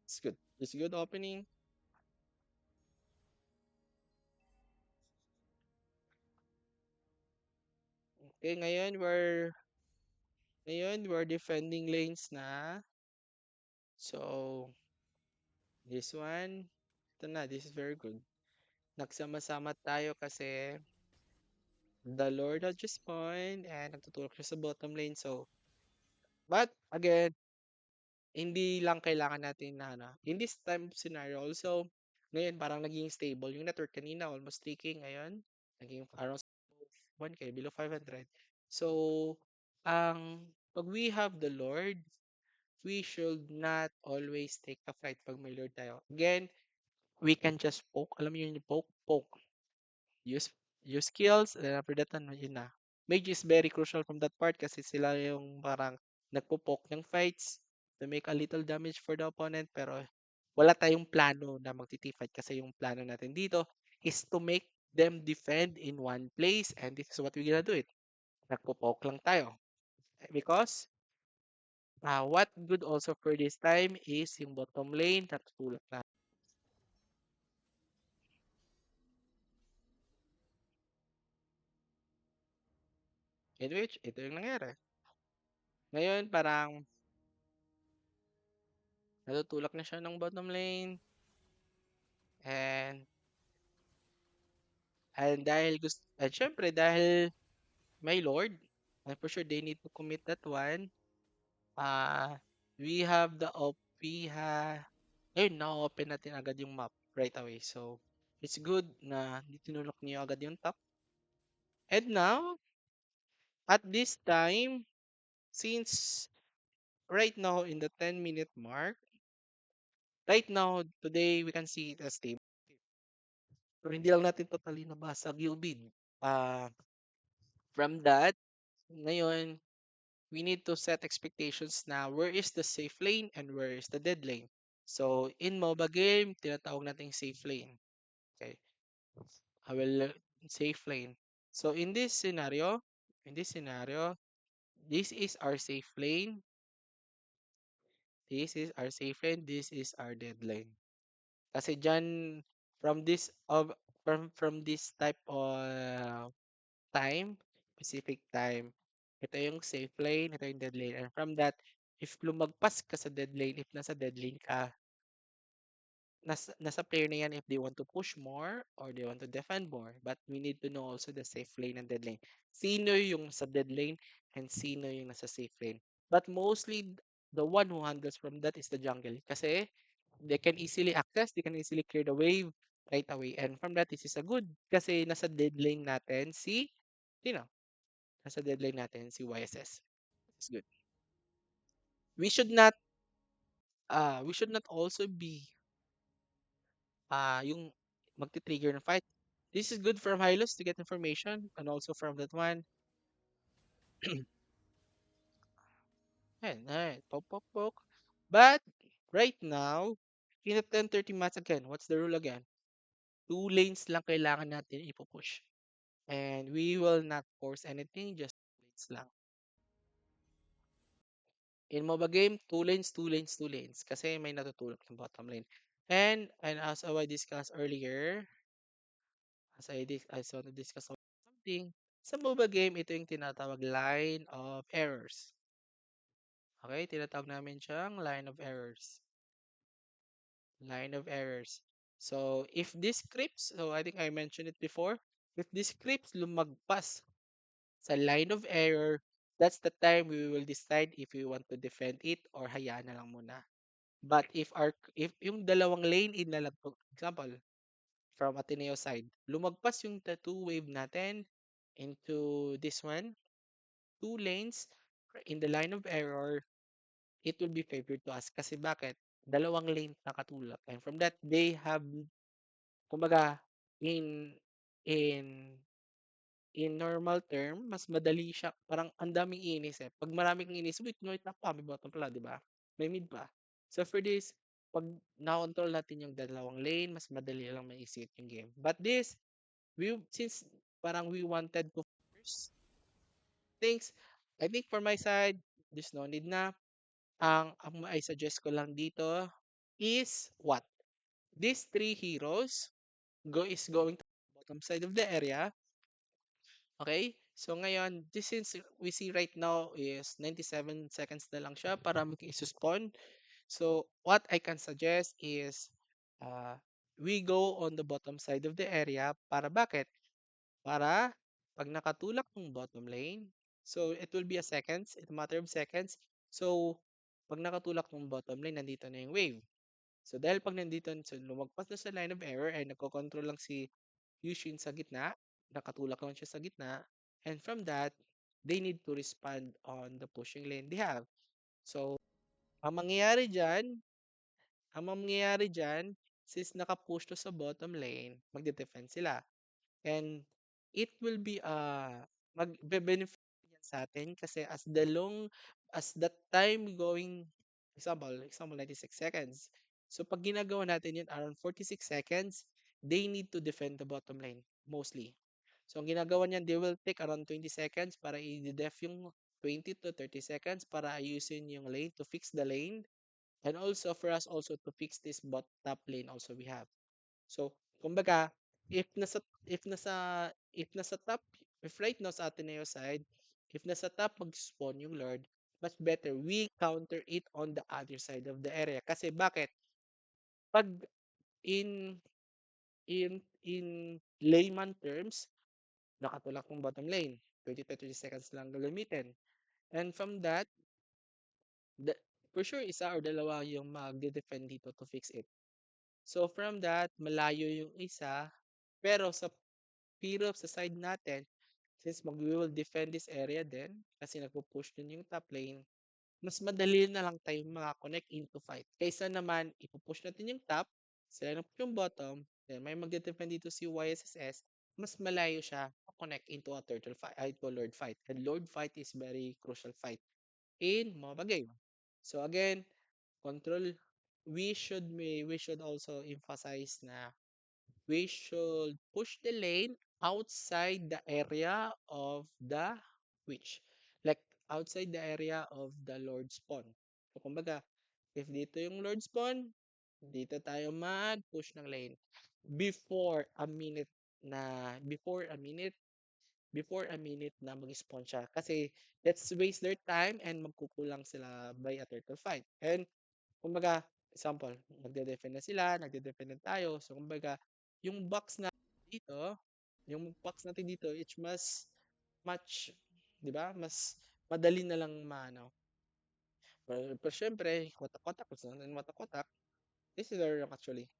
It's good. It's good opening. Okay, ngayon we're defending lanes na. So, this one, ito na, this is very good. Nagsama-sama tayo kasi the Lord had just spawned and nagtutulak siya sa bottom lane. So, but again, hindi lang kailangan natin na in this time scenario also, ngayon parang naging stable yung network kanina, almost 3K ngayon, naging around 1K, below 500. So, pag we have the Lord, we should not always take a fight pag may Lord tayo. Again, we can just poke. Alam mo yun yung poke. Use use skills, and then after that, yun na. Mage is very crucial from that part kasi sila yung parang nagpo-poke ng fights to make a little damage for the opponent pero wala tayong plano na magtiti-fight kasi yung plano natin dito is to make them defend in one place and this is what we're gonna do it. Nagpo-poke lang tayo. Because what good also for this time is yung bottom lane natutulak na. In which, ito yung nangyari. Ngayon, parang natutulak na siya ng bottom lane. And, and syempre, dahil my lord, I'm for sure they need to commit that one. Uh, we have the op, we have, ayun, na-open natin agad yung map right away. So, it's good na tinulak niyo agad yung top. And now, at this time, since right now in the 10-minute mark, right now, today, we can see it as stable. Pero hindi lang natin totally nabasag yung bid. Uh, from that, ngayon, we need to set expectations na where is the safe lane and where is the dead lane. So, in MOBA game, tinatawag natin safe lane. Okay. I will safe lane. So, this is our safe lane. This is our safe lane. This is our dead lane. Kasi dyan, from this of from this type of time, specific time, ito yung safe lane, ito yung dead lane. And from that, if lumagpas ka sa dead lane, if nasa dead lane ka, nasa player na yan if they want to push more or they want to defend more. But we need to know also the safe lane and dead lane. Sino yung sa dead lane and sino yung nasa safe lane. But mostly, the one who handles from that is the jungle. Kasi they can easily access, they can easily clear the wave right away. And from that, this is a good. Kasi nasa dead lane natin si, you know, nasa dead lane natin si YSS. It's good. We should not also be yung magti-trigger ng fight. This is good from Hylos to get information and also from that one. Ayan, poke, poke, poke. But right now, in a 10:30 match again, what's the rule again? Two lanes lang kailangan natin ipupush. And we will not force anything, just lanes lang. In MOBA game, two lanes, two lanes, two lanes. Kasi may natutulak ng bottom lane. And as I discussed earlier, as I want to discuss something, sa MOBA game, ito yung tinatawag line of errors. Okay, tinatawag namin siyang line of errors. Line of errors. So, if this scripts, so I think I mentioned it before, if this scripts lumagpas sa line of error, that's the time we will decide if we want to defend it or hayaan na lang muna. But if yung dalawang lane in na lang, for example, from Ateneo side, lumagpas yung two wave natin into this one, two lanes in the line of error, it will be favored to us. Kasi bakit? Dalawang lane nakatulak. And from that, they have, kumbaga, in in in normal term, mas madali siya. Parang ang daming inis eh. Pag maraming inis, wait, no, wait na pa, may bottom pala, di ba? May mid pa. So for this, pag na-control natin yung dalawang lane, mas madali lang maisip yung game. But this, since parang we wanted to force things, I think for my side, there's no need na. Ang I suggest ko lang dito is what? These three heroes is going to the bottom side of the area. Okay? So ngayon, this since we see right now is 97 seconds na lang siya para mag-spawn. So what I can suggest is uh, we go on the bottom side of the area para bakit? Para pag nakatulak ng bottom lane, so it will be a matter of seconds. So pag nakatulak ng bottom lane, nandito na yung wave. So dahil pag nandito, so lumagpas na sa line of error and nagko-control lang si Yushin sa gitna, nakatulak lang siya sa gitna, and from that, they need to respond on the pushing lane they have. So, ang mangyayari dyan, since naka-push to sa bottom lane, magde-defend sila. And it will be magbe-benefit yan sa atin kasi as the time going, example 96 seconds. So pag ginagawa natin yun around 46 seconds, they need to defend the bottom lane mostly. So ang ginagawa niyan, they will take around 20 seconds para i-def yung 20 to 30 seconds para ayusin yung lane to fix the lane and also for us also to fix this top lane also we have. So, kumbaga, if nasa top, if right now sa Ateneo side, if nasa top mag-spawn yung Lord, much better we counter it on the other side of the area. Kasi bakit? Pag in in layman terms, nakatulak ng bottom lane, 20 to 30 seconds lang gagamitin. And from that, the, for sure isa or dalawa yung magde-defend dito to fix it. So from that, malayo yung isa, pero sa pero sa side natin, since we will defend this area din, kasi nagpo-push din yung top lane, mas madali na lang tayo makakonect into fight. Kaysa naman, ipupush natin yung top, sila na push yung bottom, then may magde-defend dito si YSSS, mas malayo siya connect into a turtle fight, into a Lord fight. And Lord fight is very crucial fight in MOBA game. So again, control, we should also emphasize na we should push the lane outside the area of the witch. Like, outside the area of the Lord spawn. So, kumbaga, if dito yung Lord spawn, dito tayo mag-push ng lane before a minute na before a minute na mag-spawn siya. Kasi let's waste their time and magkukulang sila by a turtle fight. And kumbaga, example, nagde-defend na sila, nagde-defend na tayo. So kumbaga, yung box na dito, yung box natin dito, it's mas much, di ba? Mas madali na lang maano. Pero syempre, watak-watak, gusto natin watak-watak. This is our actually.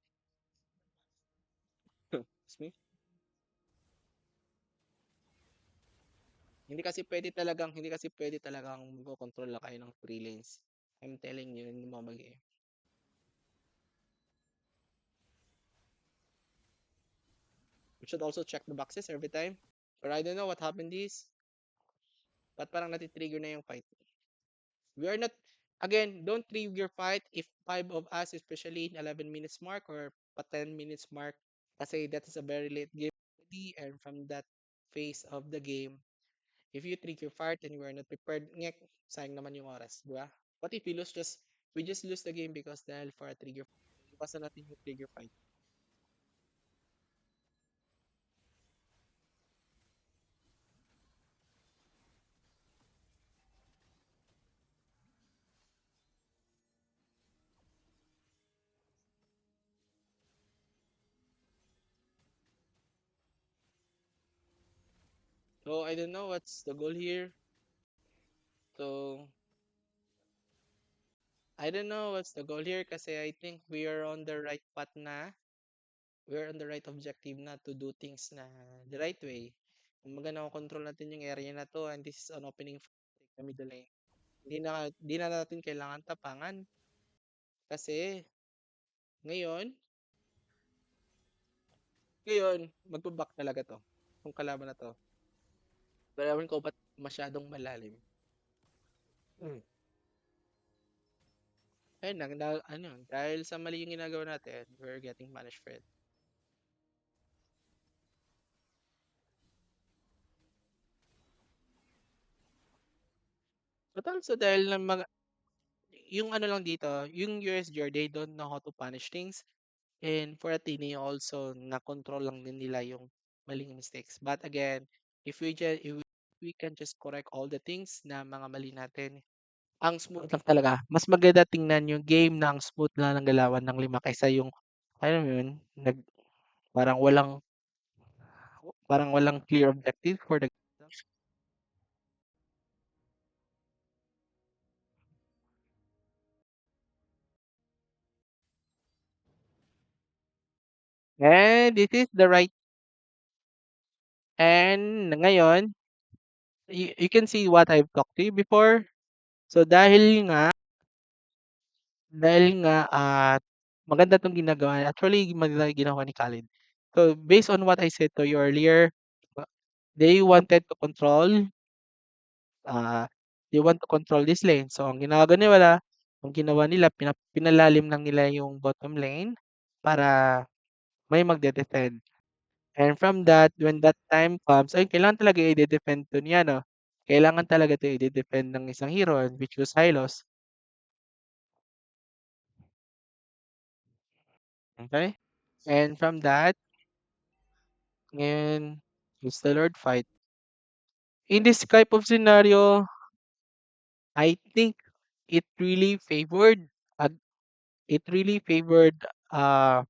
Excuse me. Hindi kasi pwede talagang magkocontrol na kayo ng free lanes. I'm telling you, hindi mo mag We should also check the boxes every time. Or I don't know what happened this. Ba't parang natitrigger na yung fight? We are not, again, don't trigger fight if 5 of us, especially in 11 minutes mark or pa 10 minutes mark, kasi that is a very late game already, and from that phase of the game, if you trigger fight and we are not prepared, ngek, sayang naman yung oras, di ba? What if we just lose the game because dahil for a trigger fight? Iwasan natin yung trigger fight. So I don't know what's the goal here. So I don't know what's the goal here kasi I think we are on the right path na. We are on the right objective na to do things na the right way. Kumbaga control natin yung area na to and this is an opening for the middle lane. Hindi na natin kailangan tapangan kasi ngayon, ngayon, magbaback talaga to. Kung kalaban na to. Pero ewan ko ba't masyadong malalim. Hmm. Ayun lang, ano, dahil sa mali yung ginagawa natin, we're getting punished for it. But also dahil ng mga, yung ano lang dito, yung USGR, they don't know how to punish things. And for Athene also, na-control lang din nila yung maling mistakes. But again, if we can just correct all the things na mga mali natin, ang smooth lang talaga. Mas maganda tingnan yung game na ang smooth lang ng galawan ng lima kaysa yung, alam mo yun, parang walang, parang walang clear objective for the. And this is the right, and ngayon, you can see what I've talked to you before. So dahil nga maganda 'tong ginagawa actually maganda yung ginawa ni Khalid. So based on what I said to you earlier, uh, they wanted to control, ah, they want to control this lane. So ang ginawa nila pinalalim lang nila yung bottom lane para may magde-defend. And from that, when that time comes, ay kailangan talaga i-de-defend 'to niya 'no. Kailangan talaga 'to i-de-defend ng isang hero which was Hylos, okay? And from that, ngayon is the Lord fight. In this type of scenario, I think it really favored uh, it really favored uh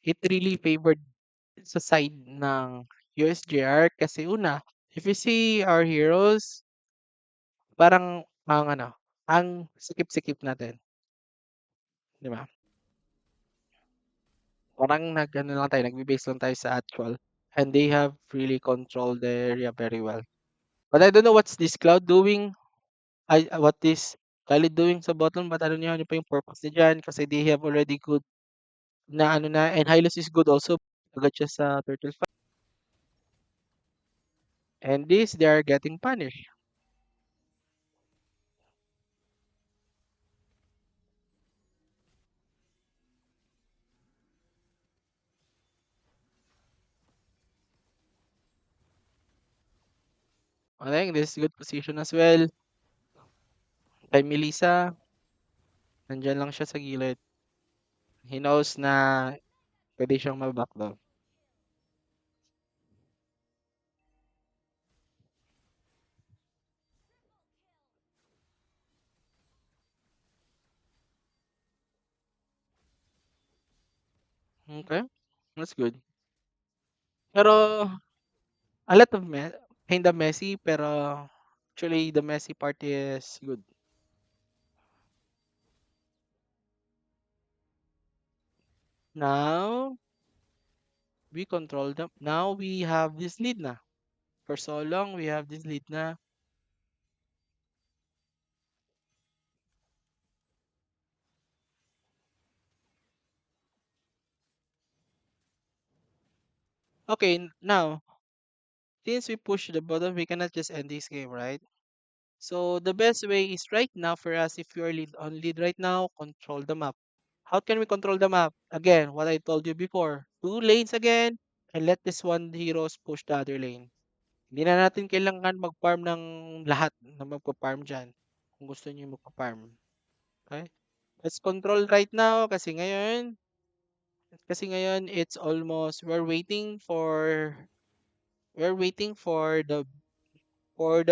it really favored sa side ng USJR kasi una, if you see our heroes, parang ang sikip-sikip natin, di ba? Parang nag-ano lang tayo, nagbe-base lang tayo sa actual and they have really controlled the area very well. But I don't know what's this cloud doing. What is Khalid doing sa bottom, but I don't know ano pa yung purpose niya diyan kasi they have already good na ano na, and Hylos is good also. Agad siya sa turtle fight. And this, they are getting punished. I think this is good position as well. Kay Melissa, nandyan lang siya sa gilid. He knows na pwede siyang mabackdown. Okay, that's good. Pero a lot of kinda messy, pero actually the messy part is good. Now we control them. Now we have this lead na. For so long we have this lead na. Okay, now since we push the button, we cannot just end this game, right? So the best way is right now for us, if you are lead on lead right now, control the map. How can we control the map? Again, what I told you before, two lanes again, and let this one heroes push the other lane. Hindi na natin kailangan mag-farm ng lahat na magpa-farm dyan. Kung gusto niyo magpa-farm. Okay? Let's control right now kasi ngayon it's almost we're waiting for the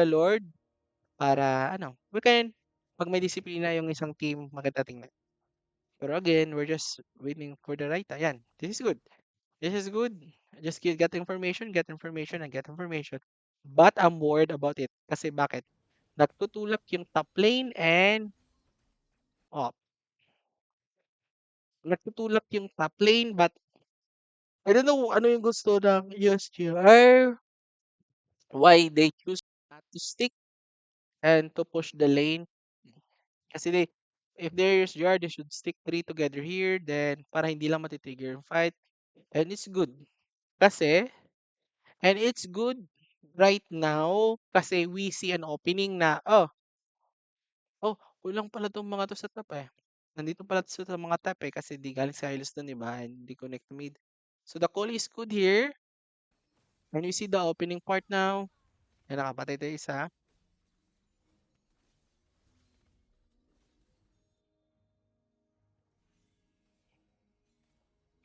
Lord para ano, we can pag may disiplina yung isang team maganda tingnan. Pero again, we're just waiting for the right time. Yan. This is good. This is good. Just get information, get information, and get information. But I'm worried about it. Kasi bakit? Nagtutulak yung top lane and oh, nagtutulak yung top lane but I don't know ano yung gusto ng USGR, why they choose not to stick and to push the lane. Kasi if there's USGR, they should stick three together here then para hindi lang matitrigger yung fight. And it's good. Kasi And it's good right now kasi we see an opening na, kulang pala 'tong mga 'to sa top, eh. Nandito pala 'to sa mga top, eh, kasi 'di galing sa Hylos dun, 'di ba, and di connect to mid. So the call is good here, and you see the opening part now. Ayan, nakapatay tayo isa.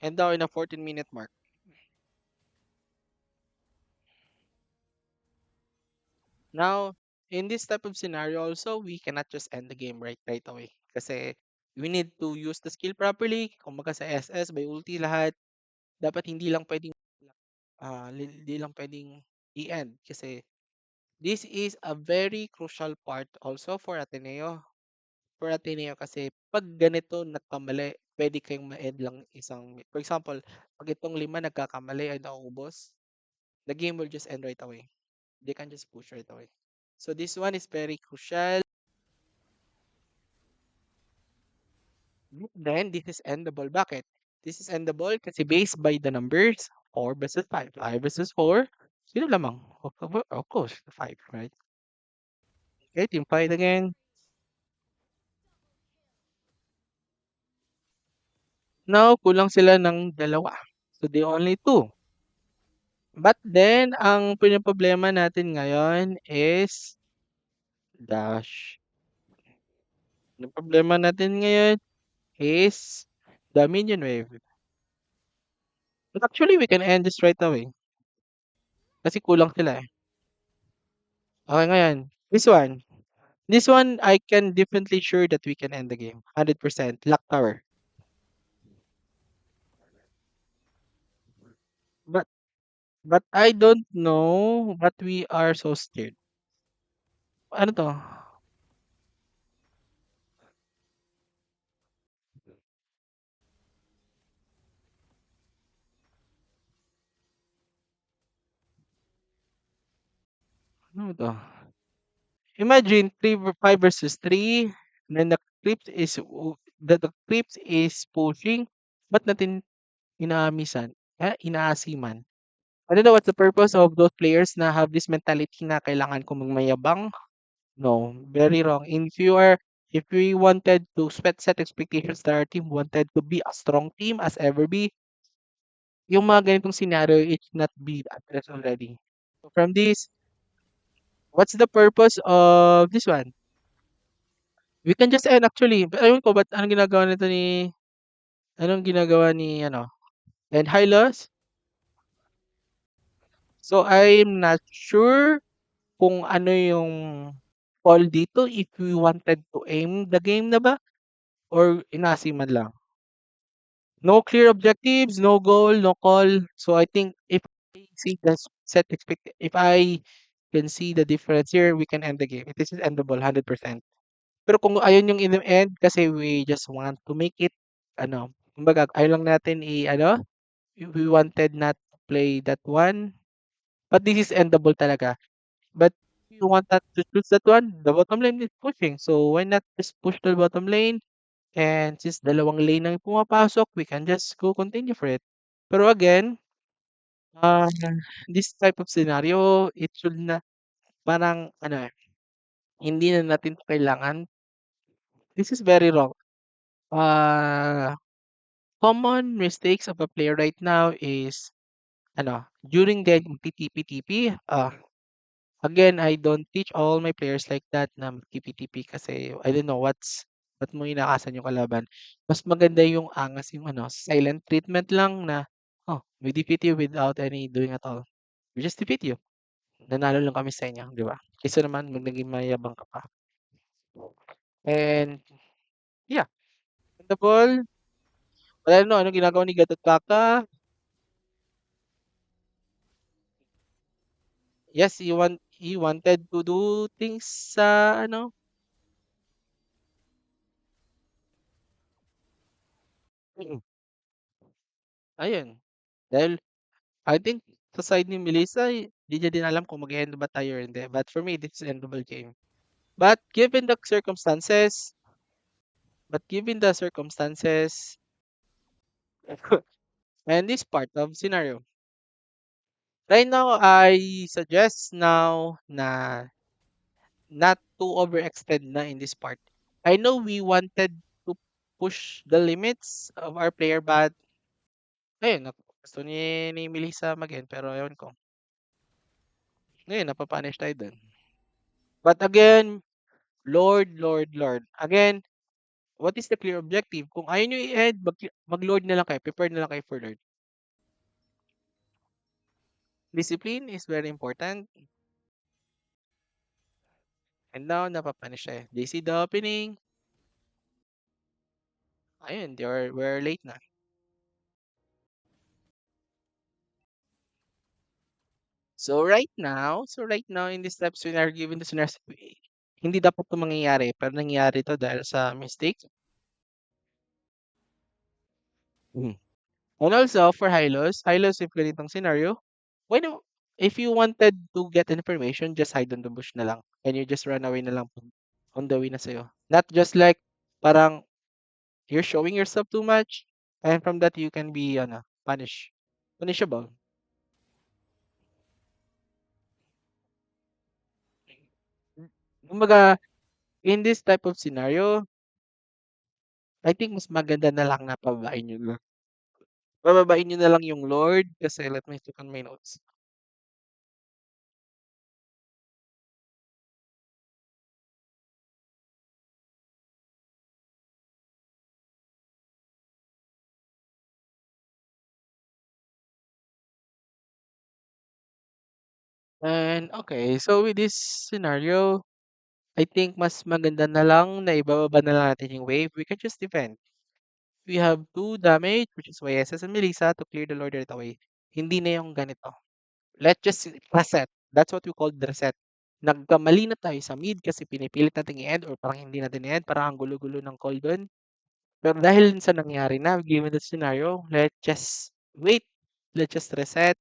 And now in a 14-minute mark. Now, in this type of scenario also, we cannot just end the game right away. Kasi we need to use the skill properly. Kumbaga sa SS, by ulti lahat. Dapat hindi lang pwedeng hindi lang pwedeng i-end kasi this is a very crucial part also for Ateneo. For Ateneo kasi pag ganito nagkamali, pwede kayong ma-end lang isang for example, pag itong 5 nagkakamali ay naubos, the game will just end right away. They can just push right away. So this one is very crucial. Then this is endable. Bakit? This is endable kasi based by the numbers 4 versus 5. 5 versus 4. Sino lamang? Of course, 5, right? Okay, team fight again. Now, kulang sila ng dalawa. So, they only two. But then, ang problema natin ngayon is dash. Ang problema natin ngayon is the minion wave. But actually, we can end this right away. Kasi kulang sila eh. Okay, ngayon. This one. This one, I can definitely sure that we can end the game. 100%. Lock tower. But but I don't know but we are so scared. Ano to? Ano to? Imagine 5 versus 3, then the creeps is pushing, ba't natin inaasiman? I don't know what's the purpose of those players na have this mentality na kailangan ko magmayabang. No, very wrong. If we wanted to set expectations that our team wanted to be a strong team as ever be, yung mga ganitong scenario, it should not be addressed already. So from this, what's the purpose of this one? We can just end actually. Ewan ko ba't anong ginagawa ni ano, and Hylos. So I'm not sure kung ano yung call dito if we wanted to aim the game na ba or inasiman lang. No clear objectives, no goal, no call. So I think if I see the set expect, if I can see the difference here, we can end the game. This is endable 100%. Pero kung ayun yung in the end kasi we just want to make it ano, kumbaga ayaw lang natin ano, we wanted not to play that one, but this is endable talaga. But if you want not to choose that one, the bottom lane is pushing. So why not just push the bottom lane? And since dalawang lane ang pumapasok, we can just go continue for it. Pero again, uh, this type of scenario, it should na parang ano hindi na natin 'to kailangan. This is very wrong. Common mistakes of a player right now is ano, during the TP, again, I don't teach all my players like that na TP kasi I don't know ba't mo inakasan yung kalaban. Mas maganda yung angas yung ano, silent treatment lang na, oh, we defeat you without any doing at all. We just defeat you. Nanalo lang kami sa inyo, di ba? Kaysa naman naging mayabang ka pa. And yeah, the ball, wala no, ano ginagawa ni Gatot Kaka? Yes, he wanted to do things sa ano. Mm. Ayun. Dahil I think sa side ni Melissa, di niya din alam kung mag-end ba tayo or hindi. But for me, this is endable game. But given the circumstances, but given the circumstances, and this part of scenario, right now, I suggest now na not to overextend na in this part. I know we wanted to push the limits of our player, but ayun, gusto ni Melissa mag-end, pero ayun ko. Ngayon, napapunish tayo dun. But again, Lord. Again, what is the clear objective? Kung ayaw nyo i-end, mag-Lord na lang kayo. Prepare na lang kayo for Lord. Discipline is very important. And now, napapanish siya. They see the opening. Ayun, we're late na. So right now, in this steps we are given the scenario, hindi dapat ito mangyayari, pero nangyayari ito dahil sa mistake. Mhm. And also, for Hylos, if ganitong scenario, why no, if you wanted to get information, just hide on the bush na lang. And you just run away na lang on the way na sa'yo. Not just like, parang, you're showing yourself too much, and from that, you can be, punishable. Kumbaga, in this type of scenario, I think mas maganda na lang na pababain nyo na. Pababain nyo na lang yung Lord, kasi let me check on my notes. And okay, so with this scenario, I think mas maganda na lang na ibababa na lang natin yung wave. We can just defend. We have 2 damage, which is YSS and Melissa to clear the Lord right away. Hindi na yung ganito. Let's just reset. That's what we call the reset. Nagkamali na tayo sa mid kasi pinipilit natin i-end or parang hindi natin i-end, parang ang gulo-gulo ng call dun. Pero dahil sa nangyari na, given the scenario, let's just wait. Let's just reset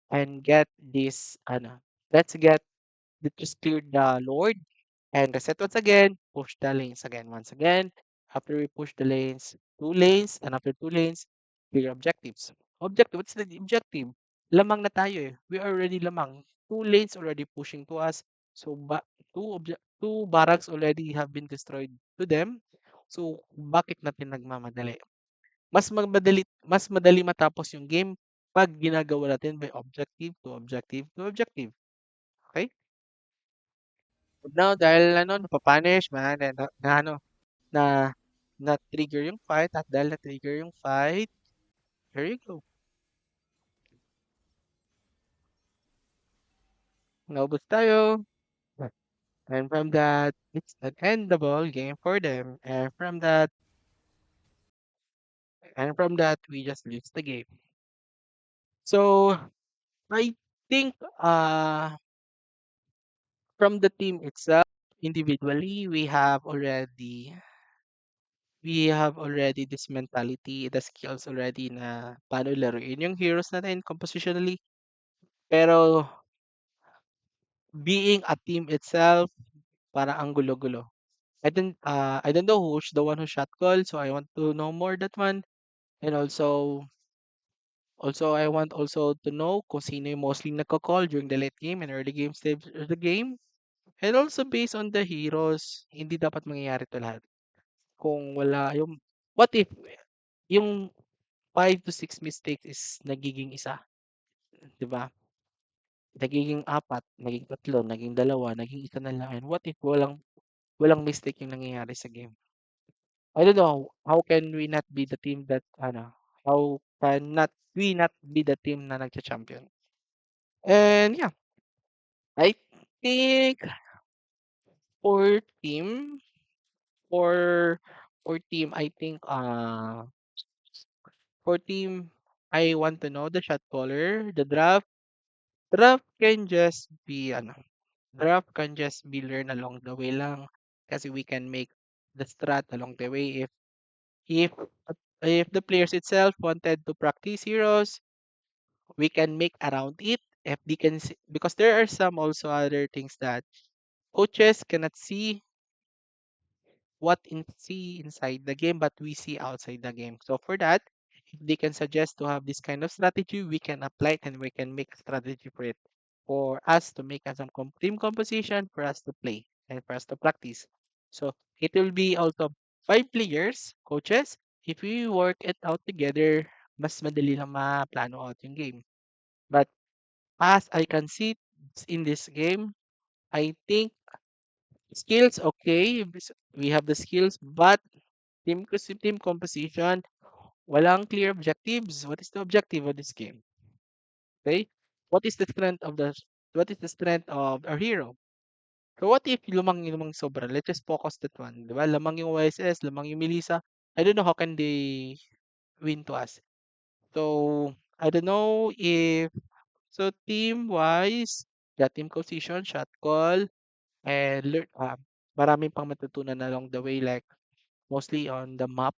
and get this, let's get, let's just clear the Lord and reset once again, push the lanes again once again. After we push the lanes, 2 lanes, and after 2 lanes, clear objectives. Objective, what's the objective? Lamang na tayo eh. We are already lamang. 2 lanes already pushing to us. So, two barracks already have been destroyed to them. So, bakit natin nagmamadali? Mas madali matapos yung game pag ginagawa natin by objective to objective to objective. Okay? Now, dahil napapunish man, and na na-trigger yung fight at dahil na-trigger yung fight, here you go. Naubos tayo. And from that, it's an endable game for them. And from that, And from that, we just lose the game. So I think from the team itself, individually, we have already this mentality, the skills already na paano laruin yung heroes natin compositionally. Pero being a team itself, para ang gulo-gulo. I don't know who's the one who shot call, so I want to know more that one. And also I want also to know kung sino yung mostly nagko-call during the late game and early game stage of the game. And also based on the heroes, hindi dapat mangyayari to lahat. Kung wala yung what if yung 5 to 6 mistakes is nagiging isa, 'di ba? Nagiging apat, naging tatlo, naging dalawa, naging isa na lang. And what if walang mistake yung nangyayari sa game? I don't know, how can we not be the team that how can not we not be the team na nagcha-champion? And yeah, I think for team for for team I think for team I want to know the shot caller, the draft. Draft can just be learned along the way lang kasi we can make the strat along the way if if the players itself wanted to practice heroes, we can make around it if they can see, because there are some also other things that coaches cannot see inside the game, but we see outside the game. So for that, if they can suggest to have this kind of strategy, we can apply it and we can make a strategy for it, for us to make some team composition, for us to play and for us to practice. So it will be also 5 players, coaches. If we work it out together, mas madali lang ma-plano out yung game. But as I can see in this game, I think skills okay. We have the skills, but team composition, walang clear objectives. What is the objective of this game? Okay? What is the strength of the what is the strength of our hero? So what if lumang sobra? Let's just focus that one. Diba? Lamang yung YSS, lamang yung Melissa. I don't know how can they win to us. So I don't know if so team wise, the team composition, shot call, and maraming pang matutunan along the way like mostly on the map.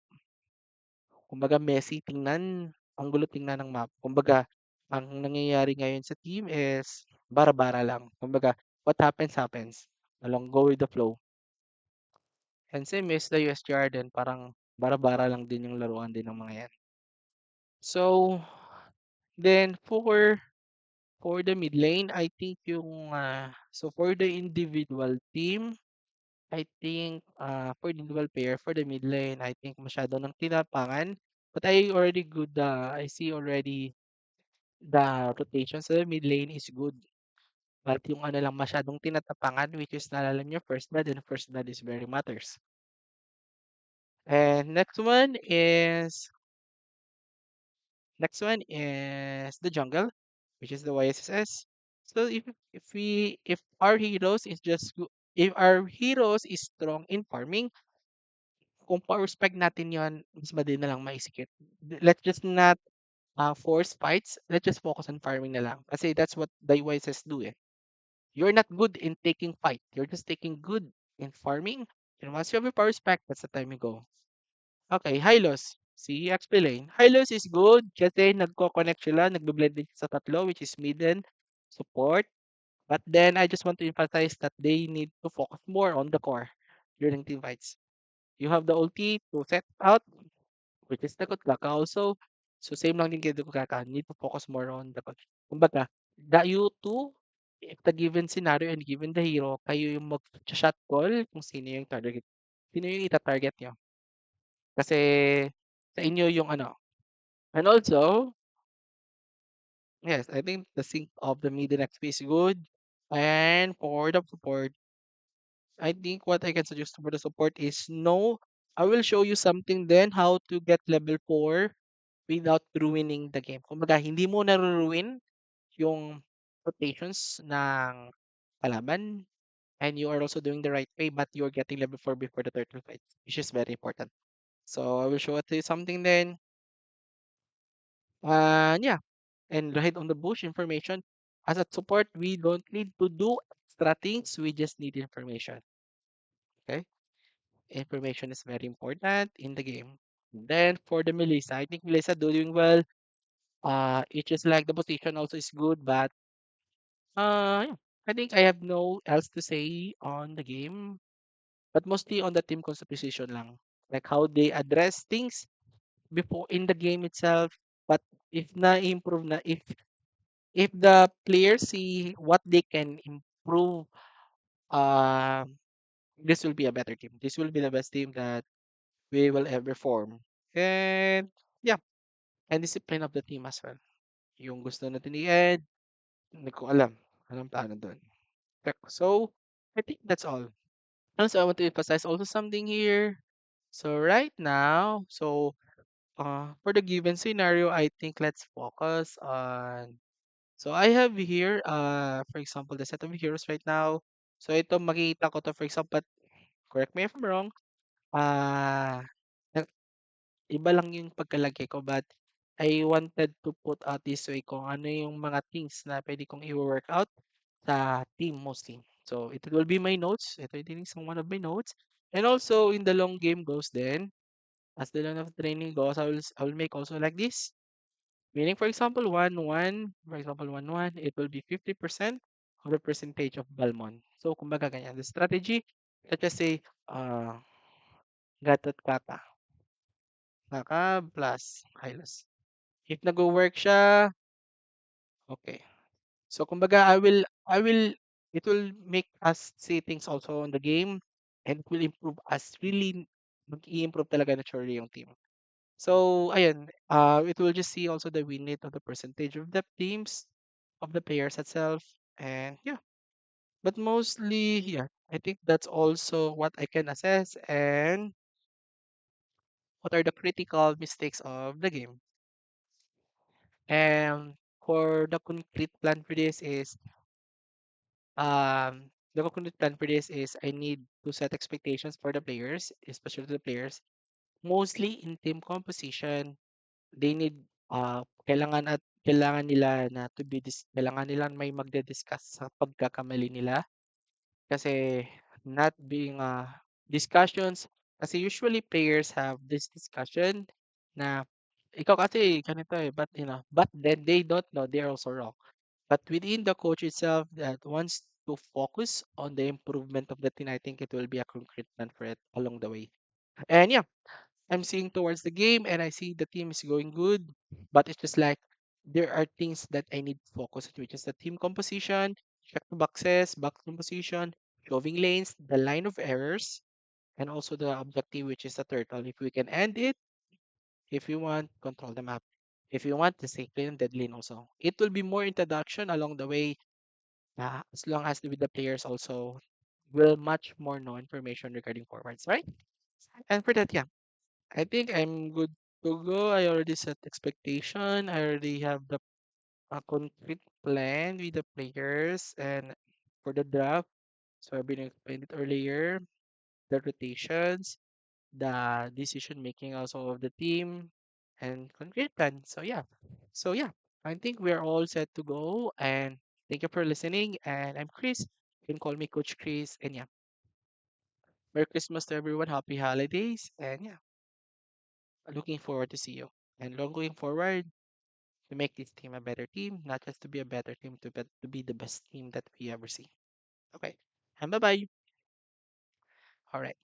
Kumbaga messy tingnan, ang gulo tingnan ng map. Kumbaga, ang nangyayari ngayon sa team is bara-bara lang. Kumbaga, what happens, happens. Along go with the flow. And same is the USGR din, parang bara-bara lang din yung laruan din ng mga yan. So, then for the mid lane, I think so for the individual team, I think for the individual pair, for the mid lane, I think masyado ng tinapangan. But I see already the rotation sa mid lane is good. But yung ano lang masyadong tinatapangan, which is naalala niyo first blood, and first blood is very matters. And next one is the jungle, which is the YSS. So if our heroes is if our heroes is strong in farming, kung pa-respect natin yon, mas madali na lang maisikip. Let's just not force fights. Let's just focus on farming na lang. Kasi that's what the YSS do eh. You're not good in taking fight. You're just taking good in farming. And once you have your power spec, that's the time you go. Okay, Hylos. Si XP lane. Hylos is good kasi nagko-connect sila, nagbe-blend din sa tatlo, which is mid and support. But then I just want to emphasize that they need to focus more on the core during team fights. You have the ulti to set out, which is the Kutkaka also. So same lang din kay Kutkaka. Need to focus more on the coach. Kumbaga, you two, if the given scenario and given the hero, kayo yung mag-shot call kung sino yung ita-target nyo. Kasi sa inyo yung ano. And also, yes, I think the sync of the mid and XP is good. And for the support, I think what I can suggest for the support is no, I will show you something then how to get level 4 without ruining the game. Kumbaga, hindi mo naruruin yung rotations ng kalaban and you are also doing the right way but you're getting level 4 before the turtle fight, which is very important. So I will show it to you something then. And yeah, and ride on the bush information. As a support, we don't need to do extra things. We just need information. Okay, information is very important in the game. Then for the Melissa, I think Melissa doing well. It's just like the position also is good, but yeah, I think I have no else to say on the game, but mostly on the team composition lang, like how they address things before in the game itself. But if na-improve na, if the players see what they can improve, uh, this will be a better team. This will be the best team that we will ever form. And yeah, and discipline of the team as well. Yung gusto natin i-end, hindi ko alam. Anong plano doon? So, I think that's all. Also, I want to emphasize also something here. So right now, for the given scenario, I think let's focus on. So I have here, for example, the set of heroes right now. So ito makikita ko to, for example, correct me if I'm wrong. Ah, iba lang yung pagkalagay ko, but I wanted to put out this way kung ano yung mga things na pwede kong i-work out sa team mostly. So it will be my notes. Ito din isang one of my notes. And also in the long game goes then, as the long of training goes, I will make also like this. Meaning for example, 1-1, for example, 1-1, it will be 50% of the percentage of Balmon. So kumbaga ganyan. The strategy, let's just say, Gatot Kaka. Kaka plus Hylos. If nag-work siya, okay. So kumbaga it will make us see things also on the game and it will improve us really mag-i-improve talaga naturally yung team. So ayun, it will just see also the win rate of the percentage of the teams of the players itself and yeah. But mostly yeah, I think that's also what I can assess and what are the critical mistakes of the game. And for the concrete plan for this is the concrete plan for this is I need to set expectations for the players, especially the players. Mostly in team composition, they need kailangan nila na kailangan nila may magde-discuss sa pagkakamali nila kasi not being discussions kasi usually players have this discussion na ikaw kasi ganito but but then they don't know they're also wrong. But within the coach itself that wants to focus on the improvement of the team, I think it will be a concrete plan for it along the way. And yeah, I'm seeing towards the game and I see the team is going good, but it's just like there are things that I need to focus on, which is the team composition, check the boxes, box composition, shoving lanes, the line of errors, and also the objective, which is the turtle. If we can end it, if you want, control the map. If you want, the safe lane and dead lane also. It will be more introduction along the way, as long as with the players also will much more know information regarding forwards, right? And for that, yeah, I think I'm good to go. I already set expectation. I already have the concrete plan with the players and for the draft. So I've been explained it earlier. The rotations, the decision making also of the team, and concrete plan. So yeah, I think we're all set to go. And thank you for listening. And I'm Chris. You can call me Coach Chris. And yeah, Merry Christmas to everyone. Happy holidays. And yeah, looking forward to see you. And looking forward to make this team a better team, not just to be a better team, but to be the best team that we ever see. Okay. And bye bye. All right.